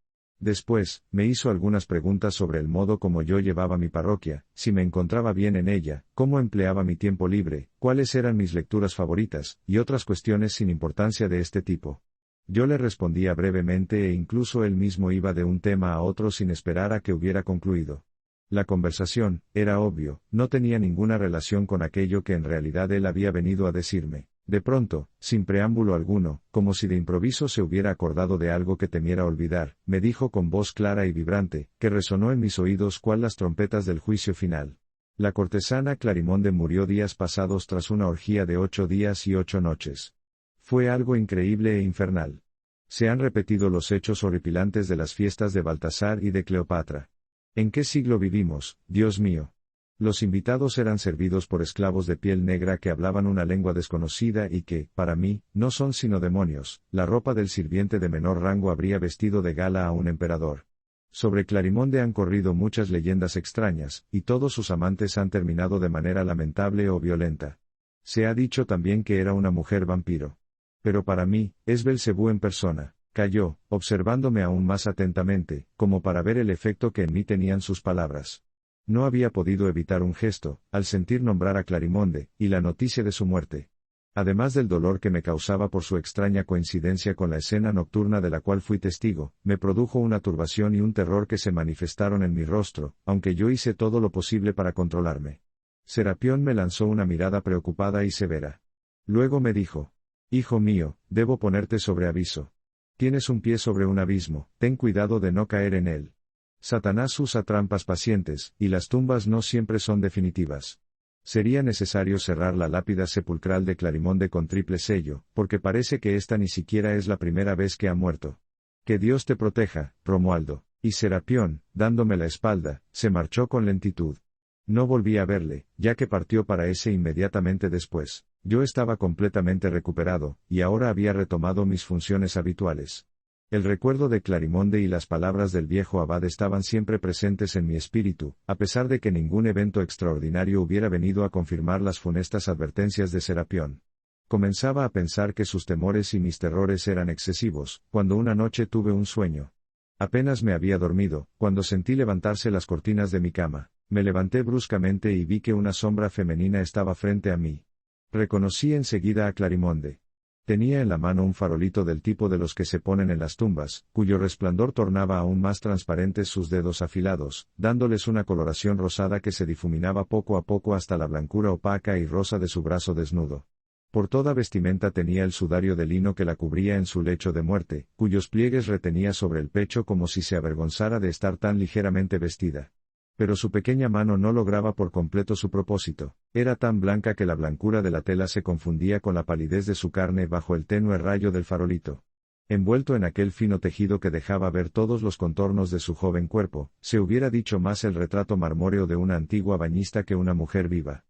Speaker 1: Después, me hizo algunas preguntas sobre el modo como yo llevaba mi parroquia, si me encontraba bien en ella, cómo empleaba mi tiempo libre, cuáles eran mis lecturas favoritas, y otras cuestiones sin importancia de este tipo. Yo le respondía brevemente e incluso él mismo iba de un tema a otro sin esperar a que hubiera concluido. La conversación, era obvio, no tenía ninguna relación con aquello que en realidad él había venido a decirme. De pronto, sin preámbulo alguno, como si de improviso se hubiera acordado de algo que temiera olvidar, me dijo con voz clara y vibrante, que resonó en mis oídos cual las trompetas del juicio final. La cortesana Clarimonde murió días pasados tras una orgía de 8 días y 8 noches. Fue algo increíble e infernal. Se han repetido los hechos horripilantes de las fiestas de Baltasar y de Cleopatra. ¿En qué siglo vivimos, Dios mío? Los invitados eran servidos por esclavos de piel negra que hablaban una lengua desconocida y que, para mí, no son sino demonios. La ropa del sirviente de menor rango habría vestido de gala a un emperador. Sobre Clarimonde han corrido muchas leyendas extrañas, y todos sus amantes han terminado de manera lamentable o violenta. Se ha dicho también que era una mujer vampiro. Pero para mí, es Belcebú en persona. Calló, observándome aún más atentamente, como para ver el efecto que en mí tenían sus palabras. No había podido evitar un gesto, al sentir nombrar a Clarimonde, y la noticia de su muerte. Además del dolor que me causaba por su extraña coincidencia con la escena nocturna de la cual fui testigo, me produjo una turbación y un terror que se manifestaron en mi rostro, aunque yo hice todo lo posible para controlarme. Serapión me lanzó una mirada preocupada y severa. Luego me dijo: «Hijo mío, debo ponerte sobre aviso. Tienes un pie sobre un abismo, ten cuidado de no caer en él. Satanás usa trampas pacientes, y las tumbas no siempre son definitivas. Sería necesario cerrar la lápida sepulcral de Clarimonde con triple sello, porque parece que esta ni siquiera es la primera vez que ha muerto. Que Dios te proteja, Romualdo». Y Serapión, dándome la espalda, se marchó con lentitud. No volví a verle, ya que partió para ese inmediatamente después. Yo estaba completamente recuperado, y ahora había retomado mis funciones habituales. El recuerdo de Clarimonde y las palabras del viejo abad estaban siempre presentes en mi espíritu, a pesar de que ningún evento extraordinario hubiera venido a confirmar las funestas advertencias de Serapión. Comenzaba a pensar que sus temores y mis terrores eran excesivos, cuando una noche tuve un sueño. Apenas me había dormido, cuando sentí levantarse las cortinas de mi cama. Me levanté bruscamente y vi que una sombra femenina estaba frente a mí. Reconocí enseguida a Clarimonde. Tenía en la mano un farolito del tipo de los que se ponen en las tumbas, cuyo resplandor tornaba aún más transparentes sus dedos afilados, dándoles una coloración rosada que se difuminaba poco a poco hasta la blancura opaca y rosa de su brazo desnudo. Por toda vestimenta tenía el sudario de lino que la cubría en su lecho de muerte, cuyos pliegues retenía sobre el pecho como si se avergonzara de estar tan ligeramente vestida. Pero su pequeña mano no lograba por completo su propósito, era tan blanca que la blancura de la tela se confundía con la palidez de su carne bajo el tenue rayo del farolito. Envuelto en aquel fino tejido que dejaba ver todos los contornos de su joven cuerpo, se hubiera dicho más el retrato marmóreo de una antigua bañista que una mujer viva.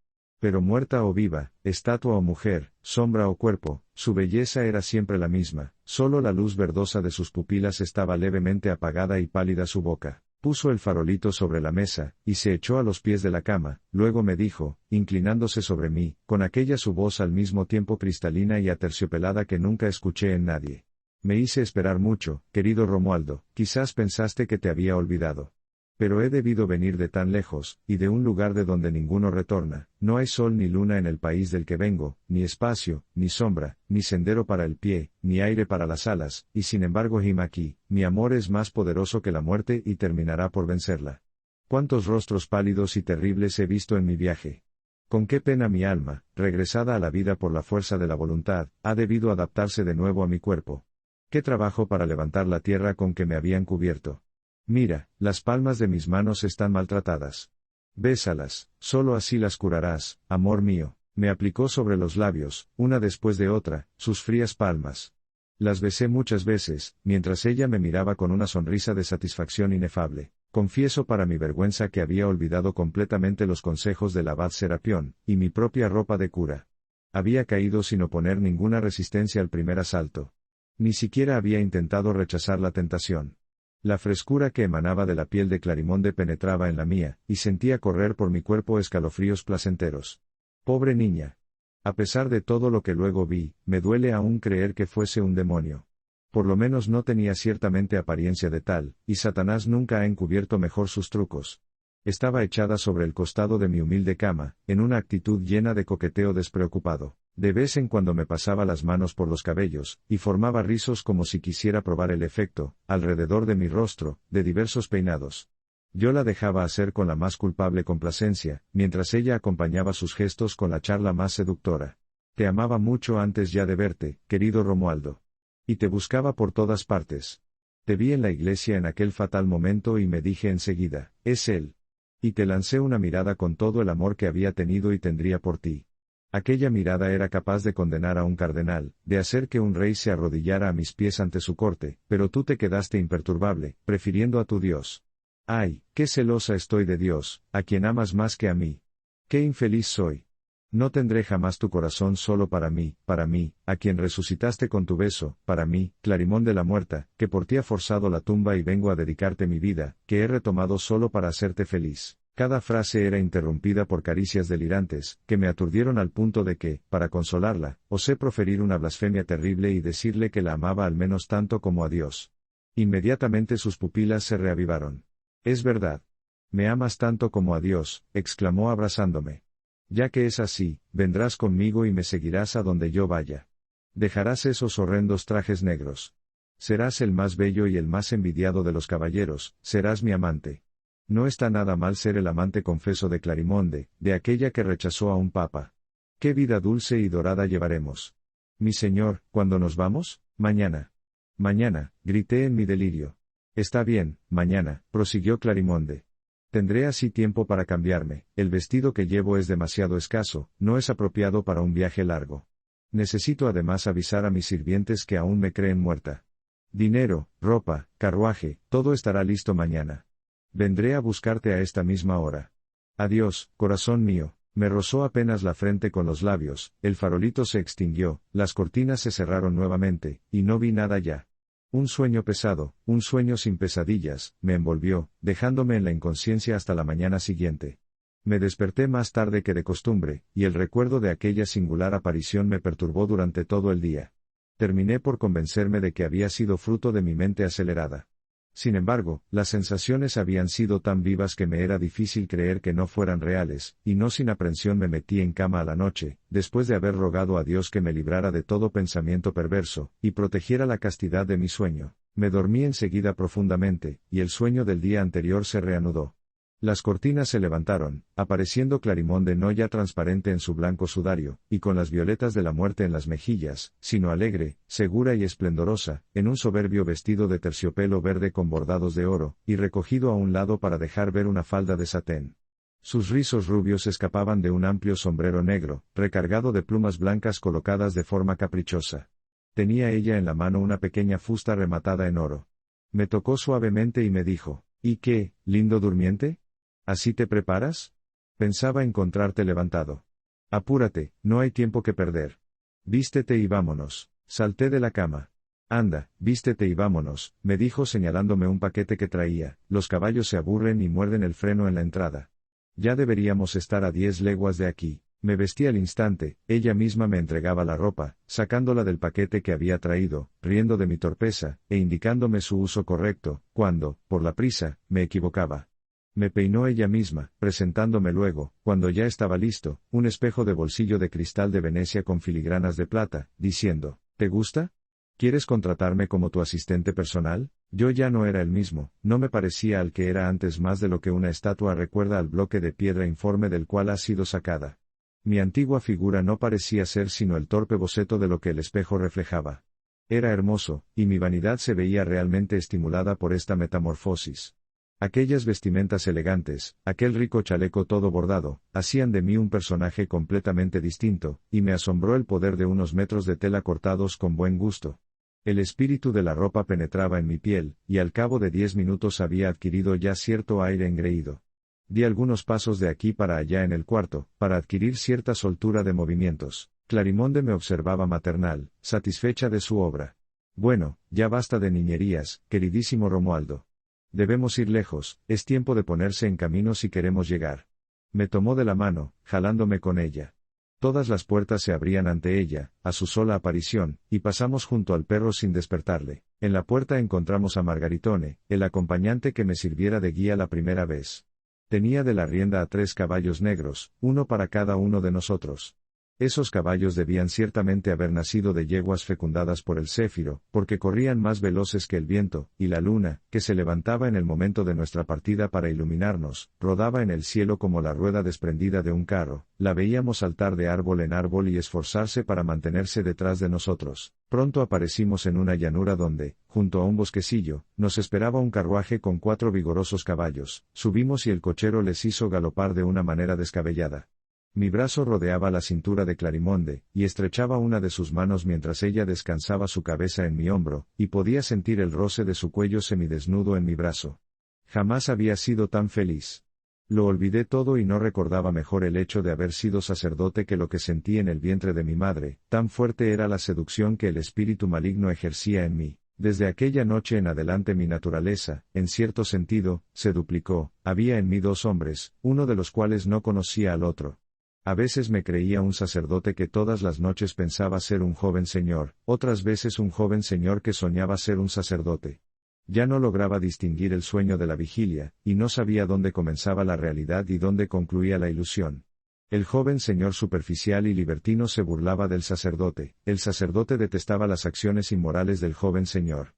Speaker 1: Pero muerta o viva, estatua o mujer, sombra o cuerpo, su belleza era siempre la misma, solo la luz verdosa de sus pupilas estaba levemente apagada y pálida su boca. Puso el farolito sobre la mesa, y se echó a los pies de la cama, luego me dijo, inclinándose sobre mí, con aquella su voz al mismo tiempo cristalina y aterciopelada que nunca escuché en nadie. Me hice esperar mucho, querido Romualdo, quizás pensaste que te había olvidado. Pero he debido venir de tan lejos, y de un lugar de donde ninguno retorna, no hay sol ni luna en el país del que vengo, ni espacio, ni sombra, ni sendero para el pie, ni aire para las alas, y sin embargo aquí, mi amor es más poderoso que la muerte y terminará por vencerla. Cuántos rostros pálidos y terribles he visto en mi viaje. Con qué pena mi alma, regresada a la vida por la fuerza de la voluntad, ha debido adaptarse de nuevo a mi cuerpo. Qué trabajo para levantar la tierra con que me habían cubierto. Mira, las palmas de mis manos están maltratadas. Bésalas, solo así las curarás, amor mío. Me aplicó sobre los labios, una después de otra, sus frías palmas. Las besé muchas veces, mientras ella me miraba con una sonrisa de satisfacción inefable. Confieso para mi vergüenza que había olvidado completamente los consejos del abad Serapión, y mi propia ropa de cura. Había caído sin oponer ninguna resistencia al primer asalto. Ni siquiera había intentado rechazar la tentación. La frescura que emanaba de la piel de Clarimonde penetraba en la mía, y sentía correr por mi cuerpo escalofríos placenteros. Pobre niña. A pesar de todo lo que luego vi, me duele aún creer que fuese un demonio. Por lo menos no tenía ciertamente apariencia de tal, y Satanás nunca ha encubierto mejor sus trucos. Estaba echada sobre el costado de mi humilde cama, en una actitud llena de coqueteo despreocupado. De vez en cuando me pasaba las manos por los cabellos, y formaba rizos como si quisiera probar el efecto, alrededor de mi rostro, de diversos peinados. Yo la dejaba hacer con la más culpable complacencia, mientras ella acompañaba sus gestos con la charla más seductora. Te amaba mucho antes ya de verte, querido Romualdo. Y te buscaba por todas partes. Te vi en la iglesia en aquel fatal momento y me dije enseguida, es él. Y te lancé una mirada con todo el amor que había tenido y tendría por ti. Aquella mirada era capaz de condenar a un cardenal, de hacer que un rey se arrodillara a mis pies ante su corte, pero tú te quedaste imperturbable, prefiriendo a tu Dios. ¡Ay, qué celosa estoy de Dios, a quien amas más que a mí! ¡Qué infeliz soy! No tendré jamás tu corazón solo para mí, a quien resucitaste con tu beso, para mí, Clarimonde la muerta, que por ti ha forzado la tumba y vengo a dedicarte mi vida, que he retomado solo para hacerte feliz. Cada frase era interrumpida por caricias delirantes, que me aturdieron al punto de que, para consolarla, osé proferir una blasfemia terrible y decirle que la amaba al menos tanto como a Dios. Inmediatamente sus pupilas se reavivaron. Es verdad. Me amas tanto como a Dios, exclamó abrazándome. Ya que es así, vendrás conmigo y me seguirás a donde yo vaya. Dejarás esos horrendos trajes negros. Serás el más bello y el más envidiado de los caballeros, serás mi amante. No está nada mal ser el amante confeso de Clarimonde, de aquella que rechazó a un papa. Qué vida dulce y dorada llevaremos. Mi señor, ¿cuándo nos vamos? Mañana. Mañana, grité en mi delirio. Está bien, mañana, prosiguió Clarimonde. Tendré así tiempo para cambiarme, el vestido que llevo es demasiado escaso, no es apropiado para un viaje largo. Necesito además avisar a mis sirvientes que aún me creen muerta. Dinero, ropa, carruaje, todo estará listo mañana. Vendré a buscarte a esta misma hora. Adiós, corazón mío. Me rozó apenas la frente con los labios, el farolito se extinguió, las cortinas se cerraron nuevamente, y no vi nada ya. Un sueño pesado, un sueño sin pesadillas, me envolvió, dejándome en la inconsciencia hasta la mañana siguiente. Me desperté más tarde que de costumbre, y el recuerdo de aquella singular aparición me perturbó durante todo el día. Terminé por convencerme de que había sido fruto de mi mente acelerada. Sin embargo, las sensaciones habían sido tan vivas que me era difícil creer que no fueran reales, y no sin aprensión me metí en cama a la noche, después de haber rogado a Dios que me librara de todo pensamiento perverso, y protegiera la castidad de mi sueño. Me dormí enseguida profundamente, y el sueño del día anterior se reanudó. Las cortinas se levantaron, apareciendo Clarimonde no ya transparente en su blanco sudario, y con las violetas de la muerte en las mejillas, sino alegre, segura y esplendorosa, en un soberbio vestido de terciopelo verde con bordados de oro, y recogido a un lado para dejar ver una falda de satén. Sus rizos rubios escapaban de un amplio sombrero negro, recargado de plumas blancas colocadas de forma caprichosa. Tenía ella en la mano una pequeña fusta rematada en oro. Me tocó suavemente y me dijo, ¿y qué, lindo durmiente? ¿Así te preparas? Pensaba encontrarte levantado. Apúrate, no hay tiempo que perder. Vístete y vámonos. Salté de la cama. Anda, vístete y vámonos, me dijo señalándome un paquete que traía. Los caballos se aburren y muerden el freno en la entrada. Ya deberíamos estar a 10 leguas de aquí. Me vestí al instante, ella misma me entregaba la ropa, sacándola del paquete que había traído, riendo de mi torpeza, e indicándome su uso correcto, cuando, por la prisa, me equivocaba. Me peinó ella misma, presentándome luego, cuando ya estaba listo, un espejo de bolsillo de cristal de Venecia con filigranas de plata, diciendo, ¿te gusta? ¿Quieres contratarme como tu asistente personal? Yo ya no era el mismo, no me parecía al que era antes más de lo que una estatua recuerda al bloque de piedra informe del cual ha sido sacada. Mi antigua figura no parecía ser sino el torpe boceto de lo que el espejo reflejaba. Era hermoso, y mi vanidad se veía realmente estimulada por esta metamorfosis. Aquellas vestimentas elegantes, aquel rico chaleco todo bordado, hacían de mí un personaje completamente distinto, y me asombró el poder de unos metros de tela cortados con buen gusto. El espíritu de la ropa penetraba en mi piel, y al cabo de 10 minutos había adquirido ya cierto aire engreído. Di algunos pasos de aquí para allá en el cuarto, para adquirir cierta soltura de movimientos. Clarimonde me observaba maternal, satisfecha de su obra. Bueno, ya basta de niñerías, queridísimo Romualdo. Debemos ir lejos, es tiempo de ponerse en camino si queremos llegar. Me tomó de la mano, jalándome con ella. Todas las puertas se abrían ante ella, a su sola aparición, y pasamos junto al perro sin despertarle. En la puerta encontramos a Margaritone, el acompañante que me sirviera de guía la primera vez. Tenía de la rienda a 3 caballos negros, uno para cada uno de nosotros. Esos caballos debían ciertamente haber nacido de yeguas fecundadas por el céfiro, porque corrían más veloces que el viento, y la luna, que se levantaba en el momento de nuestra partida para iluminarnos, rodaba en el cielo como la rueda desprendida de un carro, la veíamos saltar de árbol en árbol y esforzarse para mantenerse detrás de nosotros. Pronto aparecimos en una llanura donde, junto a un bosquecillo, nos esperaba un carruaje con 4 vigorosos caballos. Subimos y el cochero les hizo galopar de una manera descabellada. Mi brazo rodeaba la cintura de Clarimonde, y estrechaba una de sus manos mientras ella descansaba su cabeza en mi hombro, y podía sentir el roce de su cuello semidesnudo en mi brazo. Jamás había sido tan feliz. Lo olvidé todo y no recordaba mejor el hecho de haber sido sacerdote que lo que sentí en el vientre de mi madre, tan fuerte era la seducción que el espíritu maligno ejercía en mí. Desde aquella noche en adelante mi naturaleza, en cierto sentido, se duplicó. Había en mí 2 hombres, uno de los cuales no conocía al otro. A veces me creía un sacerdote que todas las noches pensaba ser un joven señor, otras veces un joven señor que soñaba ser un sacerdote. Ya no lograba distinguir el sueño de la vigilia, y no sabía dónde comenzaba la realidad y dónde concluía la ilusión. El joven señor superficial y libertino se burlaba del sacerdote, el sacerdote detestaba las acciones inmorales del joven señor.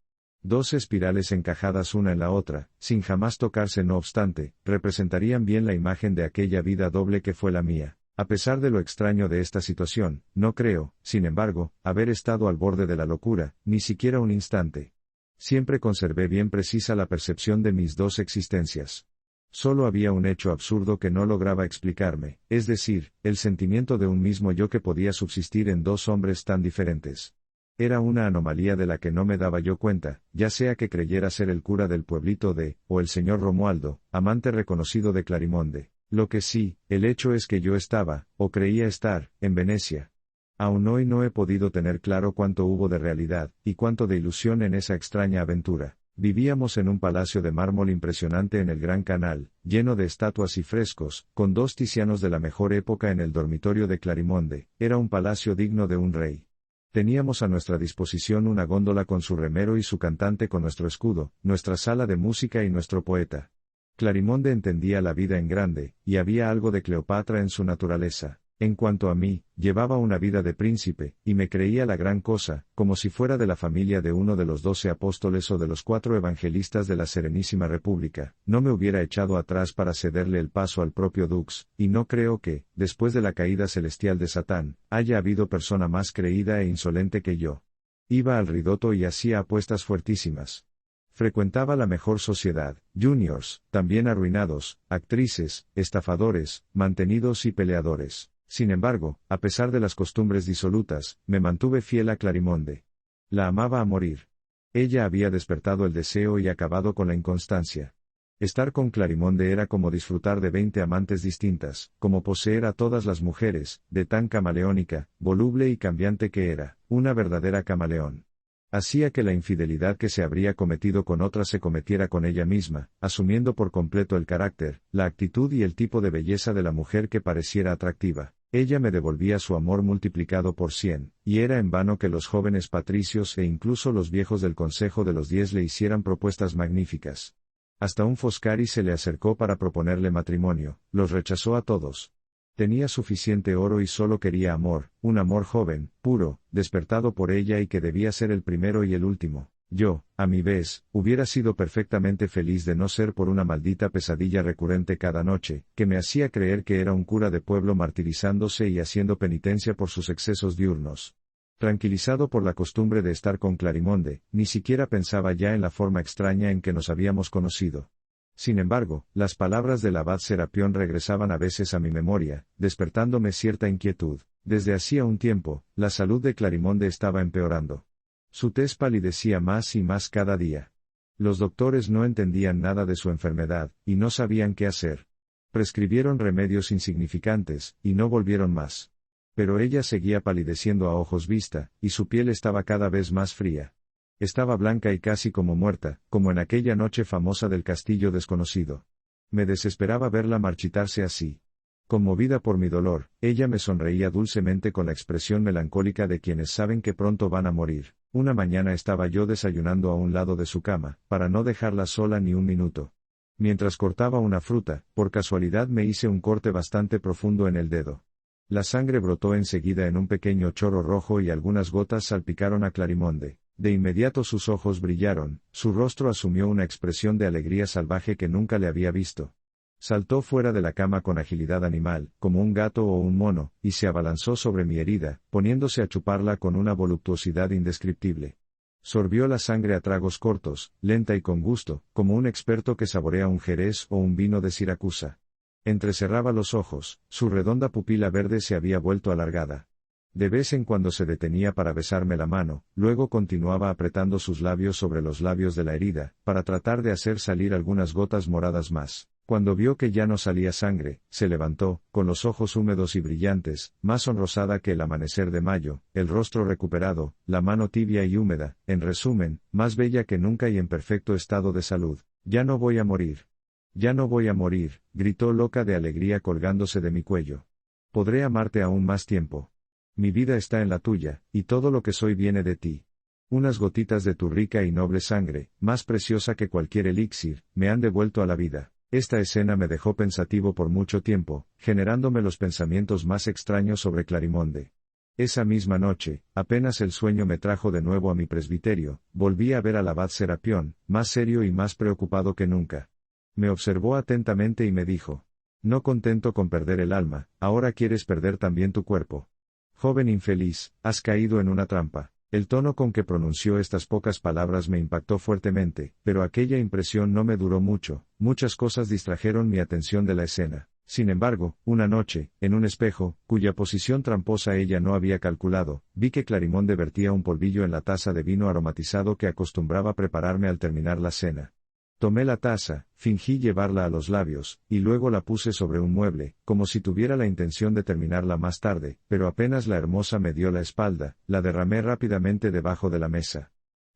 Speaker 1: 2 espirales encajadas una en la otra, sin jamás tocarse no obstante, representarían bien la imagen de aquella vida doble que fue la mía. A pesar de lo extraño de esta situación, no creo, sin embargo, haber estado al borde de la locura, ni siquiera un instante. Siempre conservé bien precisa la percepción de mis 2 existencias. Solo había un hecho absurdo que no lograba explicarme, es decir, el sentimiento de un mismo yo que podía subsistir en 2 hombres tan diferentes. Era una anomalía de la que no me daba yo cuenta, ya sea que creyera ser el cura del pueblito de, o el señor Romualdo, amante reconocido de Clarimonde. Lo que sí, el hecho es que yo estaba, o creía estar, en Venecia. Aún hoy no he podido tener claro cuánto hubo de realidad, y cuánto de ilusión en esa extraña aventura. Vivíamos en un palacio de mármol impresionante en el Gran Canal, lleno de estatuas y frescos, con 2 Ticianos de la mejor época en el dormitorio de Clarimonde. Era un palacio digno de un rey. Teníamos a nuestra disposición una góndola con su remero y su cantante con nuestro escudo, nuestra sala de música y nuestro poeta. Clarimonde entendía la vida en grande, y había algo de Cleopatra en su naturaleza. En cuanto a mí, llevaba una vida de príncipe, y me creía la gran cosa, como si fuera de la familia de uno de los 12 apóstoles o de los 4 evangelistas de la Serenísima República. No me hubiera echado atrás para cederle el paso al propio Dux, y no creo que, después de la caída celestial de Satán, haya habido persona más creída e insolente que yo. Iba al ridoto y hacía apuestas fuertísimas. Frecuentaba la mejor sociedad, juniors, también arruinados, actrices, estafadores, mantenidos y peleadores. Sin embargo, a pesar de las costumbres disolutas, me mantuve fiel a Clarimonde. La amaba a morir. Ella había despertado el deseo y acabado con la inconstancia. Estar con Clarimonde era como disfrutar de 20 amantes distintas, como poseer a todas las mujeres, de tan camaleónica, voluble y cambiante que era, una verdadera camaleón. Hacía que la infidelidad que se habría cometido con otra se cometiera con ella misma, asumiendo por completo el carácter, la actitud y el tipo de belleza de la mujer que pareciera atractiva. Ella me devolvía su amor multiplicado por 100, y era en vano que los jóvenes patricios e incluso los viejos del Consejo de los 10 le hicieran propuestas magníficas. Hasta un Foscari se le acercó para proponerle matrimonio, los rechazó a todos. Tenía suficiente oro y solo quería amor, un amor joven, puro, despertado por ella y que debía ser el primero y el último. Yo, a mi vez, hubiera sido perfectamente feliz de no ser por una maldita pesadilla recurrente cada noche, que me hacía creer que era un cura de pueblo martirizándose y haciendo penitencia por sus excesos diurnos. Tranquilizado por la costumbre de estar con Clarimonde, ni siquiera pensaba ya en la forma extraña en que nos habíamos conocido. Sin embargo, las palabras del abad Serapión regresaban a veces a mi memoria, despertándome cierta inquietud. Desde hacía un tiempo, la salud de Clarimonde estaba empeorando. Su tez palidecía más y más cada día. Los doctores no entendían nada de su enfermedad, y no sabían qué hacer. Prescribieron remedios insignificantes, y no volvieron más. Pero ella seguía palideciendo a ojos vista, y su piel estaba cada vez más fría. Estaba blanca y casi como muerta, como en aquella noche famosa del castillo desconocido. Me desesperaba verla marchitarse así. Conmovida por mi dolor, ella me sonreía dulcemente con la expresión melancólica de quienes saben que pronto van a morir. Una mañana estaba yo desayunando a un lado de su cama, para no dejarla sola ni un minuto. Mientras cortaba una fruta, por casualidad me hice un corte bastante profundo en el dedo. La sangre brotó enseguida en un pequeño chorro rojo y algunas gotas salpicaron a Clarimonde. De inmediato sus ojos brillaron, su rostro asumió una expresión de alegría salvaje que nunca le había visto. Saltó fuera de la cama con agilidad animal, como un gato o un mono, y se abalanzó sobre mi herida, poniéndose a chuparla con una voluptuosidad indescriptible. Sorbió la sangre a tragos cortos, lenta y con gusto, como un experto que saborea un jerez o un vino de Siracusa. Entrecerraba los ojos, su redonda pupila verde se había vuelto alargada. De vez en cuando se detenía para besarme la mano, luego continuaba apretando sus labios sobre los labios de la herida, para tratar de hacer salir algunas gotas moradas más. Cuando vio que ya no salía sangre, se levantó, con los ojos húmedos y brillantes, más sonrosada que el amanecer de mayo, el rostro recuperado, la mano tibia y húmeda, en resumen, más bella que nunca y en perfecto estado de salud. Ya no voy a morir. Ya no voy a morir, gritó loca de alegría colgándose de mi cuello. Podré amarte aún más tiempo. Mi vida está en la tuya, y todo lo que soy viene de ti. Unas gotitas de tu rica y noble sangre, más preciosa que cualquier elixir, me han devuelto a la vida. Esta escena me dejó pensativo por mucho tiempo, generándome los pensamientos más extraños sobre Clarimonde. Esa misma noche, apenas el sueño me trajo de nuevo a mi presbiterio, volví a ver al abad Serapión, más serio y más preocupado que nunca. Me observó atentamente y me dijo: no contento con perder el alma, ahora quieres perder también tu cuerpo. Joven infeliz, has caído en una trampa. El tono con que pronunció estas pocas palabras me impactó fuertemente, pero aquella impresión no me duró mucho, muchas cosas distrajeron mi atención de la escena. Sin embargo, una noche, en un espejo, cuya posición tramposa ella no había calculado, vi que Clarimonde vertía un polvillo en la taza de vino aromatizado que acostumbraba prepararme al terminar la cena. Tomé la taza, fingí llevarla a los labios, y luego la puse sobre un mueble, como si tuviera la intención de terminarla más tarde, pero apenas la hermosa me dio la espalda, la derramé rápidamente debajo de la mesa.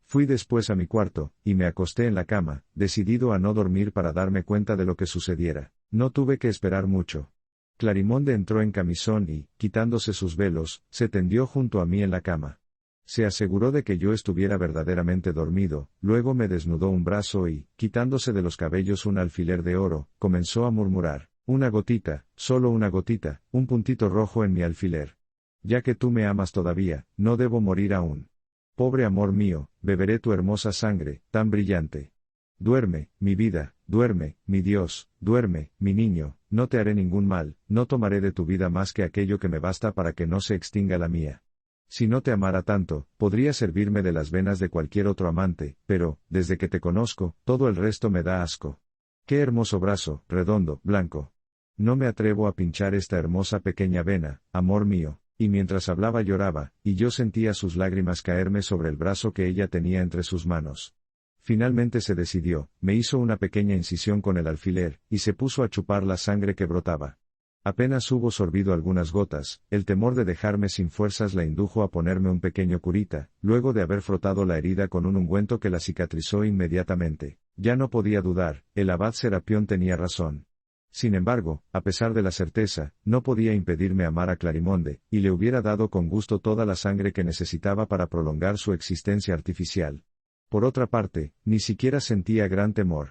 Speaker 1: Fui después a mi cuarto, y me acosté en la cama, decidido a no dormir para darme cuenta de lo que sucediera. No tuve que esperar mucho. Clarimonde entró en camisón y, quitándose sus velos, se tendió junto a mí en la cama. Se aseguró de que yo estuviera verdaderamente dormido, luego me desnudó un brazo y, quitándose de los cabellos un alfiler de oro, comenzó a murmurar: Una gotita, solo una gotita, un puntito rojo en mi alfiler. Ya que tú me amas todavía, no debo morir aún. Pobre amor mío, beberé tu hermosa sangre, tan brillante. Duerme, mi vida, duerme, mi Dios, duerme, mi niño, no te haré ningún mal, no tomaré de tu vida más que aquello que me basta para que no se extinga la mía. Si no te amara tanto, podría servirme de las venas de cualquier otro amante, pero, desde que te conozco, todo el resto me da asco. Qué hermoso brazo, redondo, blanco. No me atrevo a pinchar esta hermosa pequeña vena, amor mío. Y mientras hablaba lloraba, y yo sentía sus lágrimas caerme sobre el brazo que ella tenía entre sus manos. Finalmente se decidió, me hizo una pequeña incisión con el alfiler, y se puso a chupar la sangre que brotaba. Apenas hubo sorbido algunas gotas, el temor de dejarme sin fuerzas la indujo a ponerme un pequeño curita, luego de haber frotado la herida con un ungüento que la cicatrizó inmediatamente. Ya no podía dudar, el abad Serapión tenía razón. Sin embargo, a pesar de la certeza, no podía impedirme amar a Clarimonde, y le hubiera dado con gusto toda la sangre que necesitaba para prolongar su existencia artificial. Por otra parte, ni siquiera sentía gran temor.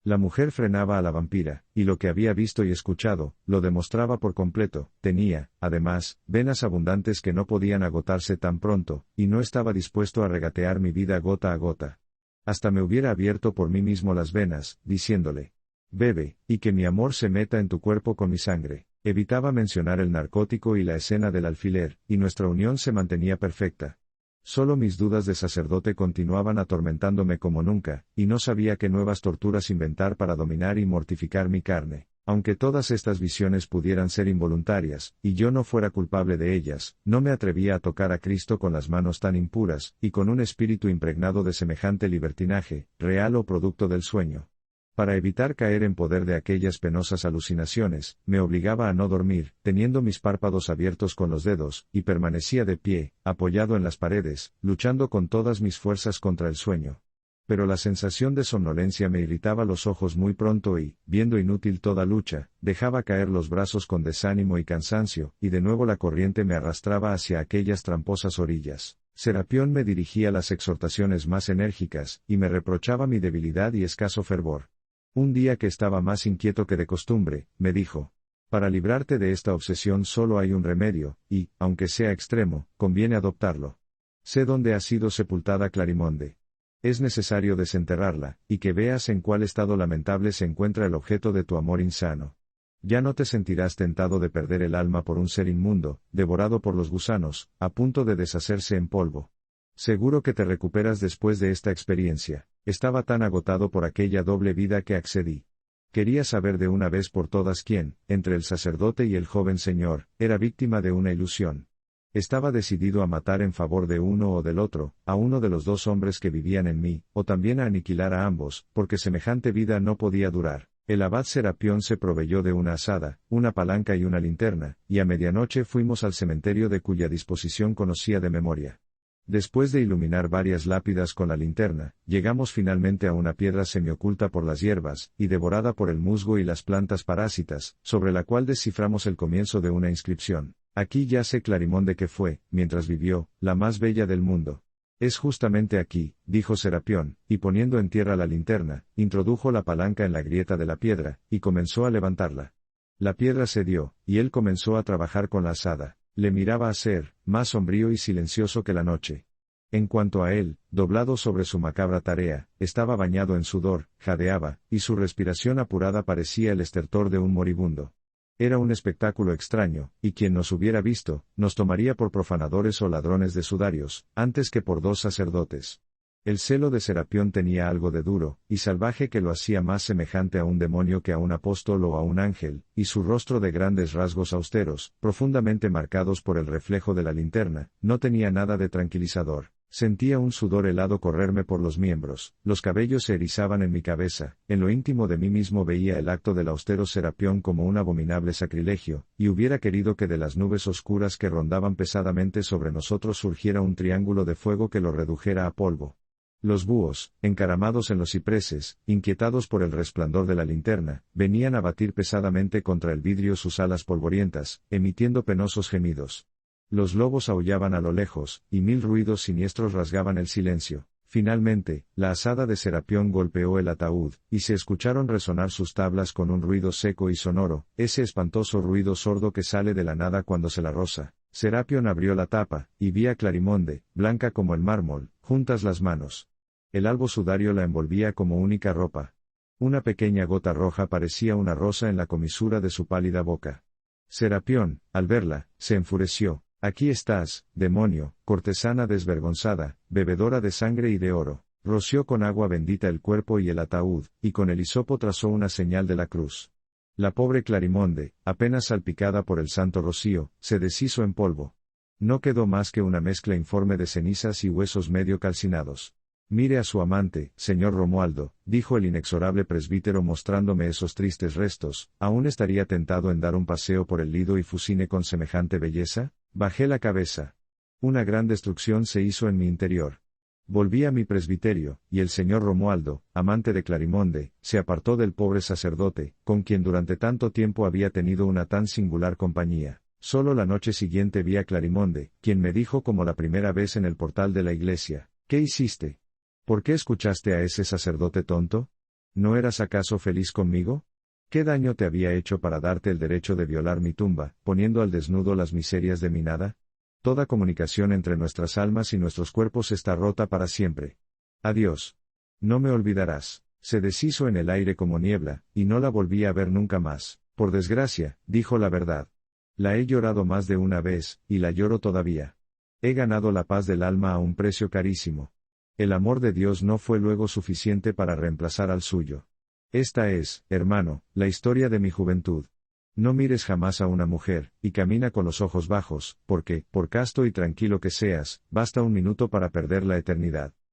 Speaker 1: La mujer frenaba a la vampira, y lo que había visto y escuchado, lo demostraba por completo. Tenía, además, venas abundantes que no podían agotarse tan pronto, y no estaba dispuesto a regatear mi vida gota a gota. Hasta me hubiera abierto por mí mismo las venas, diciéndole: bebe, y que mi amor se meta en tu cuerpo con mi sangre. Evitaba mencionar el narcótico y la escena del alfiler, y nuestra unión se mantenía perfecta. Solo mis dudas de sacerdote continuaban atormentándome como nunca, y no sabía qué nuevas torturas inventar para dominar y mortificar mi carne. Aunque todas estas visiones pudieran ser involuntarias, y yo no fuera culpable de ellas, no me atrevía a tocar a Cristo con las manos tan impuras, y con un espíritu impregnado de semejante libertinaje, real o producto del sueño. Para evitar caer en poder de aquellas penosas alucinaciones, me obligaba a no dormir, teniendo mis párpados abiertos con los dedos, y permanecía de pie, apoyado en las paredes, luchando con todas mis fuerzas contra el sueño. Pero la sensación de somnolencia me irritaba los ojos muy pronto y, viendo inútil toda lucha, dejaba caer los brazos con desánimo y cansancio, y de nuevo la corriente me arrastraba hacia aquellas tramposas orillas. Serapión me dirigía las exhortaciones más enérgicas, y me reprochaba mi debilidad y escaso fervor. Un día que estaba más inquieto que de costumbre, me dijo: para librarte de esta obsesión solo hay un remedio, y, aunque sea extremo, conviene adoptarlo. Sé dónde ha sido sepultada Clarimonde. Es necesario desenterrarla, y que veas en cuál estado lamentable se encuentra el objeto de tu amor insano. Ya no te sentirás tentado de perder el alma por un ser inmundo, devorado por los gusanos, a punto de deshacerse en polvo. Seguro que te recuperas después de esta experiencia. Estaba tan agotado por aquella doble vida que accedí. Quería saber de una vez por todas quién, entre el sacerdote y el joven señor, era víctima de una ilusión. Estaba decidido a matar en favor de uno o del otro, a uno de los dos hombres que vivían en mí, o también a aniquilar a ambos, porque semejante vida no podía durar. El abad Serapión se proveyó de una azada, una palanca y una linterna, y a medianoche fuimos al cementerio de cuya disposición conocía de memoria. Después de iluminar varias lápidas con la linterna, llegamos finalmente a una piedra semioculta por las hierbas, y devorada por el musgo y las plantas parásitas, sobre la cual desciframos el comienzo de una inscripción. Aquí yace Clarimonde que fue, mientras vivió, la más bella del mundo. Es justamente aquí, dijo Serapión, y poniendo en tierra la linterna, introdujo la palanca en la grieta de la piedra, y comenzó a levantarla. La piedra cedió, y él comenzó a trabajar con la azada. Le miraba a ser, más sombrío y silencioso que la noche. En cuanto a él, doblado sobre su macabra tarea, estaba bañado en sudor, jadeaba, y su respiración apurada parecía el estertor de un moribundo. Era un espectáculo extraño, y quien nos hubiera visto, nos tomaría por profanadores o ladrones de sudarios, antes que por dos sacerdotes. El celo de Serapión tenía algo de duro y salvaje que lo hacía más semejante a un demonio que a un apóstol o a un ángel, y su rostro de grandes rasgos austeros, profundamente marcados por el reflejo de la linterna, no tenía nada de tranquilizador. Sentía un sudor helado correrme por los miembros, los cabellos se erizaban en mi cabeza, en lo íntimo de mí mismo veía el acto del austero Serapión como un abominable sacrilegio, y hubiera querido que de las nubes oscuras que rondaban pesadamente sobre nosotros surgiera un triángulo de fuego que lo redujera a polvo. Los búhos, encaramados en los cipreses, inquietados por el resplandor de la linterna, venían a batir pesadamente contra el vidrio sus alas polvorientas, emitiendo penosos gemidos. Los lobos aullaban a lo lejos, y mil ruidos siniestros rasgaban el silencio. Finalmente, la azada de Serapión golpeó el ataúd, y se escucharon resonar sus tablas con un ruido seco y sonoro, ese espantoso ruido sordo que sale de la nada cuando se la roza. Serapión abrió la tapa, y vi a Clarimonde, blanca como el mármol, juntas las manos. El albo sudario la envolvía como única ropa. Una pequeña gota roja parecía una rosa en la comisura de su pálida boca. Serapión, al verla, se enfureció. Aquí estás, demonio, cortesana desvergonzada, bebedora de sangre y de oro. Roció con agua bendita el cuerpo y el ataúd, y con el hisopo trazó una señal de la cruz. La pobre Clarimonde, apenas salpicada por el santo rocío, se deshizo en polvo. No quedó más que una mezcla informe de cenizas y huesos medio calcinados. Mire a su amante, señor Romualdo, dijo el inexorable presbítero mostrándome esos tristes restos, ¿aún estaría tentado en dar un paseo por el Lido y Fusine con semejante belleza? Bajé la cabeza. Una gran destrucción se hizo en mi interior. Volví a mi presbiterio, y el señor Romualdo, amante de Clarimonde, se apartó del pobre sacerdote, con quien durante tanto tiempo había tenido una tan singular compañía. Solo la noche siguiente vi a Clarimonde, quien me dijo como la primera vez en el portal de la iglesia, ¿qué hiciste? ¿Por qué escuchaste a ese sacerdote tonto? ¿No eras acaso feliz conmigo? ¿Qué daño te había hecho para darte el derecho de violar mi tumba, poniendo al desnudo las miserias de mi nada? Toda comunicación entre nuestras almas y nuestros cuerpos está rota para siempre. Adiós. No me olvidarás. Se deshizo en el aire como niebla, y no la volví a ver nunca más. Por desgracia, dijo la verdad. La he llorado más de una vez, y la lloro todavía. He ganado la paz del alma a un precio carísimo. El amor de Dios no fue luego suficiente para reemplazar al suyo. Esta es, hermano, la historia de mi juventud. No mires jamás a una mujer, y camina con los ojos bajos, porque, por casto y tranquilo que seas, basta un minuto para perder la eternidad.